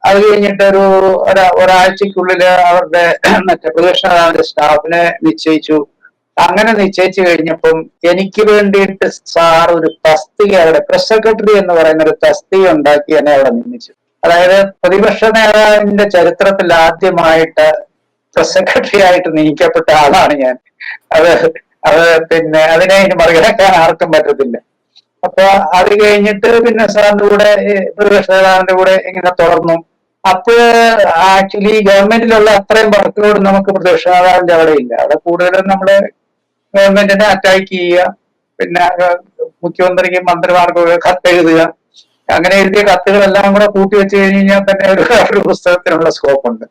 അത് കഴിഞ്ഞിട്ട് ഒരാഴ്ചക്കുള്ളില് അവരുടെ മറ്റേ പ്രതിപക്ഷ നേതാവിന്റെ സ്റ്റാഫിനെ നിശ്ചയിച്ചു. അങ്ങനെ നിശ്ചയിച്ചു കഴിഞ്ഞപ്പം എനിക്ക് വേണ്ടിയിട്ട് സാർ ഒരു തസ്തിക അവിടെ പ്രസ് സെക്രട്ടറി എന്ന് പറയുന്ന ഒരു തസ്തിക ഉണ്ടാക്കി എന്നെ അവിടെ നിയമിച്ചു. അതായത് പ്രതിപക്ഷ നേതാവിന്റെ ചരിത്രത്തിൽ ആദ്യമായിട്ട് പ്രസ് സെക്രട്ടറി ആയിട്ട് നിയമിക്കപ്പെട്ട ആളാണ് ഞാൻ. അത് പിന്നെ അതിനെ ഇനി മറികടക്കാൻ ആർക്കും പറ്റത്തില്ല. അപ്പൊ അത് കഴിഞ്ഞിട്ട് പിന്നെ സാറിന്റെ കൂടെ പ്രതിപക്ഷ നേതാവിന്റെ കൂടെ ഇങ്ങനെ തുടർന്നു. അപ്പൊ ആക്ച്വലി ഗവൺമെന്റിലുള്ള അത്രയും വർക്കുകളോട് നമുക്ക് പ്രതിപക്ഷ നേതാവിന്റെ അവിടെ ഇല്ല. അവിടെ കൂടുതലും നമ്മള് ഗവൺമെന്റിനെ അറ്റാക്ക് ചെയ്യുക, പിന്നെ മുഖ്യമന്ത്രിക്കും മന്ത്രിമാർക്കും കത്ത് എഴുതുക. അങ്ങനെ എഴുതിയ കത്തുകളെല്ലാം കൂടെ കൂട്ടി വെച്ച് കഴിഞ്ഞാൽ തന്നെ ഒരു പുസ്തകത്തിനുള്ള സ്കോപ്പ് ഉണ്ട്.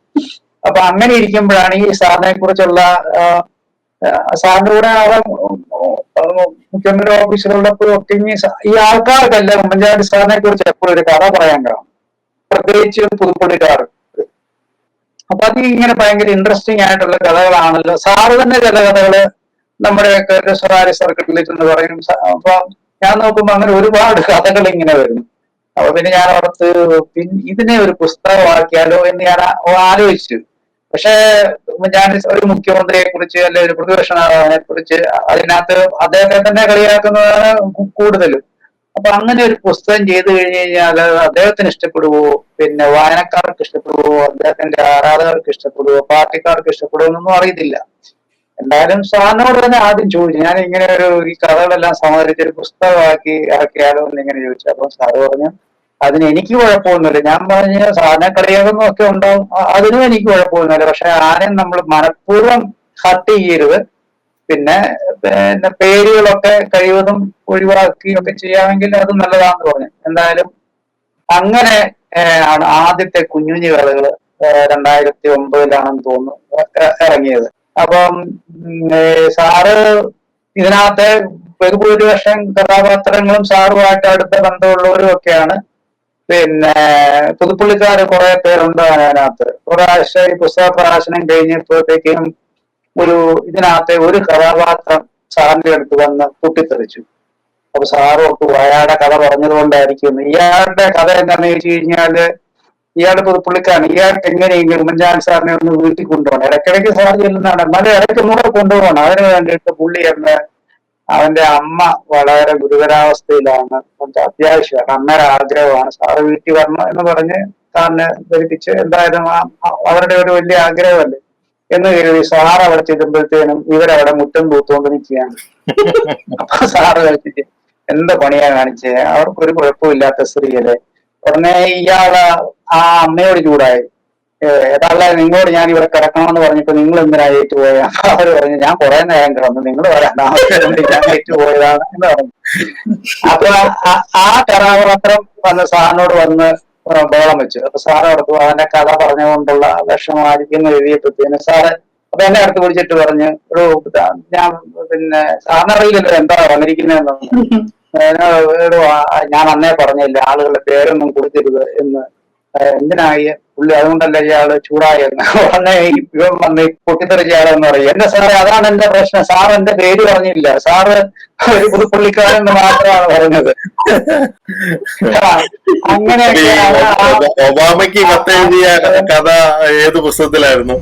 അപ്പൊ അങ്ങനെ ഇരിക്കുമ്പോഴാണ് ഈ സാറിനെ കുറിച്ചുള്ള സാറിന്റെ കൂടെ മുഖ്യമന്ത്രി ഓഫീസിലുള്ളപ്പോഴും ഒക്കെ ഈ ആൾക്കാർക്കല്ല ഉമ്മൻചാണ്ടി സാറിനെ കുറിച്ച് എപ്പോഴും ഒരു കഥ പറയാൻ കാണും, പ്രത്യേകിച്ച് പുതുപ്പള്ളിക്കാർ. അപ്പൊ അത് ഇങ്ങനെ ഭയങ്കര ഇൻട്രസ്റ്റിംഗ് ആയിട്ടുള്ള കഥകളാണല്ലോ. സാറ് തന്നെ ചില കഥകള് നമ്മുടെയൊക്കെ ഒരു സ്വകാര്യ സർക്കിളിൽ എന്ന് പറയും. അപ്പൊ ഞാൻ നോക്കുമ്പോ അങ്ങനെ ഒരുപാട് കഥകൾ ഇങ്ങനെ വരുന്നു. അപ്പൊ പിന്നെ ഞാൻ ഓർത്ത് ഇതിനെ ഒരു പുസ്തകമാക്കിയാലോ എന്ന് ഞാൻ ആലോചിച്ചു. പക്ഷെ ഞാൻ ഒരു മുഖ്യമന്ത്രിയെ കുറിച്ച് അല്ലെ ഒരു പ്രതിപക്ഷ നേതാവിനെ കുറിച്ച് അതിനകത്ത് അദ്ദേഹത്തെ തന്നെ കളിയാക്കുന്നതാണ് കൂടുതലും. അപ്പൊ അങ്ങനെ ഒരു പുസ്തകം ചെയ്തു കഴിഞ്ഞു കഴിഞ്ഞാൽ അദ്ദേഹത്തിന് ഇഷ്ടപ്പെടുവോ, പിന്നെ വായനക്കാർക്ക് ഇഷ്ടപ്പെടുവോ, അദ്ദേഹത്തിന്റെ ആരാധകർക്ക് ഇഷ്ടപ്പെടുവോ, പാർട്ടിക്കാർക്ക് ഇഷ്ടപ്പെടുവോ എന്നൊന്നും അറിയത്തില്ല. എന്തായാലും സാറിനോട് തന്നെ ആദ്യം ചോദിച്ചു, ഞാൻ ഇങ്ങനെ ഈ കഥകളെല്ലാം സമാഹരിച്ച് ഒരു പുസ്തകമാക്കി ഇറക്കിയാലോ എന്ന് ഇങ്ങനെ ചോദിച്ചു. അപ്പൊ സാറ് പറഞ്ഞു അതിന് എനിക്ക് കുഴപ്പമൊന്നുമില്ല. ഞാൻ പറഞ്ഞ സാധന കളിയാകുന്നൊക്കെ ഉണ്ടാവും, അതിനും എനിക്ക് കുഴപ്പമൊന്നുമില്ല. പക്ഷെ ആരെയും നമ്മൾ മനഃപൂർവ്വം ഹർട്ട് ചെയ്യരുത്. പിന്നെ പേരുകളൊക്കെ കഴിവതും ഒഴിവാക്കുകയൊക്കെ ചെയ്യാമെങ്കിൽ അത് നല്ലതാണെന്ന് പറഞ്ഞു. എന്തായാലും അങ്ങനെ ആണ് ആദ്യത്തെ കുഞ്ഞുഞ്ഞു കഥകള് 2009 തോന്നുന്നു ഇറങ്ങിയത്. അപ്പം സാറ് ഇതിനകത്തെ ബഹുഭൂരിപക്ഷം കഥാപാത്രങ്ങളും സാറുമായിട്ട് അടുത്ത ബന്ധമുള്ളവരും ഒക്കെയാണ്. പിന്നെ പുതുപ്പള്ളിക്കാര് കുറെ പേരുണ്ട് അതിനകത്ത്. ഒരാഴ്ച ഈ പുസ്തക പ്രകാശനം കഴിഞ്ഞപ്പോഴത്തേക്കും ഇതിനകത്തെ ഒരു കഥാപാത്രം സാറിന്റെ അടുത്ത് വന്ന് പൊട്ടിത്തെറിച്ചു. അപ്പൊ സാറ് ഓർത്തു അയാളുടെ കഥ പറഞ്ഞത് കൊണ്ടായിരിക്കും. ഇയാളുടെ കഥ എന്താണെന്ന് ചോദിച്ചു കഴിഞ്ഞാല്, ഇയാളുടെ പുതുപ്പള്ളിക്കാരൻ, ഇയാൾക്ക് എങ്ങനെയെങ്കിലും ഉമ്മൻചാണ്ടി സാറിനെ ഒന്ന് വീട്ടിൽ കൊണ്ടുപോകണം. ഇടയ്ക്കിടയ്ക്ക് സാർ ചെല്ലുന്നതാണ്, എന്നാലും ഇടയ്ക്ക് ഒന്നുകൂടെ കൊണ്ടുപോകണം. അതിന് വേണ്ടിയിട്ട് പുള്ളി എന്ന് അവന്റെ അമ്മ വളരെ ഗുരുതരാവസ്ഥയിലാണ്, അത്യാവശ്യമാണ്, അമ്മയുടെ ആഗ്രഹമാണ് സാറ് വീട്ടിൽ വരണം എന്ന് പറഞ്ഞ് സാറിനെ ധരിപ്പിച്ച് എന്തായാലും അവരുടെ ഒരു വലിയ ആഗ്രഹമല്ലേ എന്ന് കരുതി സാർ അവിടെ ചെല്ലുമ്പോഴത്തേനും ഇവരവിടെ മുറ്റം തൂത്തുകൊണ്ട് നിൽക്കുകയാണ്. അപ്പൊ സാറ് കളിച്ചിട്ട് എന്താ പണിയാ കാണിച്ചേ, അവർക്കൊരു കുഴപ്പമില്ലാത്ത സ്ത്രീയല്ലേ. ഉടനെ ഇയാള് ആ അമ്മയോട് ചൂടായി, ഏതാളെ നിങ്ങളോട് ഞാൻ ഇവിടെ കിടക്കണമെന്ന് പറഞ്ഞിട്ട് നിങ്ങൾ എന്തിനാ ഏറ്റു പോയാ? അവര് പറഞ്ഞു ഞാൻ കുറെ നേരം കിടന്നു, നിങ്ങൾ വരാൻ ഞാൻ ഏറ്റു പോയതാണ് എന്ന് പറഞ്ഞു. അപ്പൊ ആ കഥാപാത്രം വന്ന് സാറിനോട് വന്ന് ബഹളം വെച്ചു. അപ്പൊ സാറ് അടുത്തു അവന്റെ കഥ പറഞ്ഞുകൊണ്ടുള്ള വിഷമായിരിക്കും എഴുതിയപ്പോഴത്തേന് സാറ് അപ്പൊ എന്നെ അടുത്ത് വിളിച്ചിട്ട് പറഞ്ഞു, ഒരു ഞാൻ പിന്നെ സാറിനറിയില്ലല്ലോ എന്താ വന്നിരിക്കുന്നതെന്ന്. ഞാൻ അന്നേ പറഞ്ഞില്ല ആളുകളുടെ പേരൊന്നും കൊടുക്കരുത് എന്ന്. എന്തിനായി പുള്ളി, അതുകൊണ്ടല്ല ഇയാള് ചൂടായെന്ന്. ഉടനെ ഇവൻ വന്ന് പൊട്ടിത്തെറിച്ചയാളെന്ന് പറയും. എന്റെ സാറേ അതാണ് എന്റെ പ്രശ്നം, സാർ എന്റെ പേര് പറഞ്ഞില്ല, സാറ് ഒരു പുതുപ്പള്ളിക്കാരെന്ന് മാത്രമാണ് പറഞ്ഞത്. അങ്ങനെയൊക്കെയാണ്. ഒബാമയ്ക്ക് കത്തെഴുതിയ കഥ ഏത് പുസ്തകത്തിലായിരുന്നു?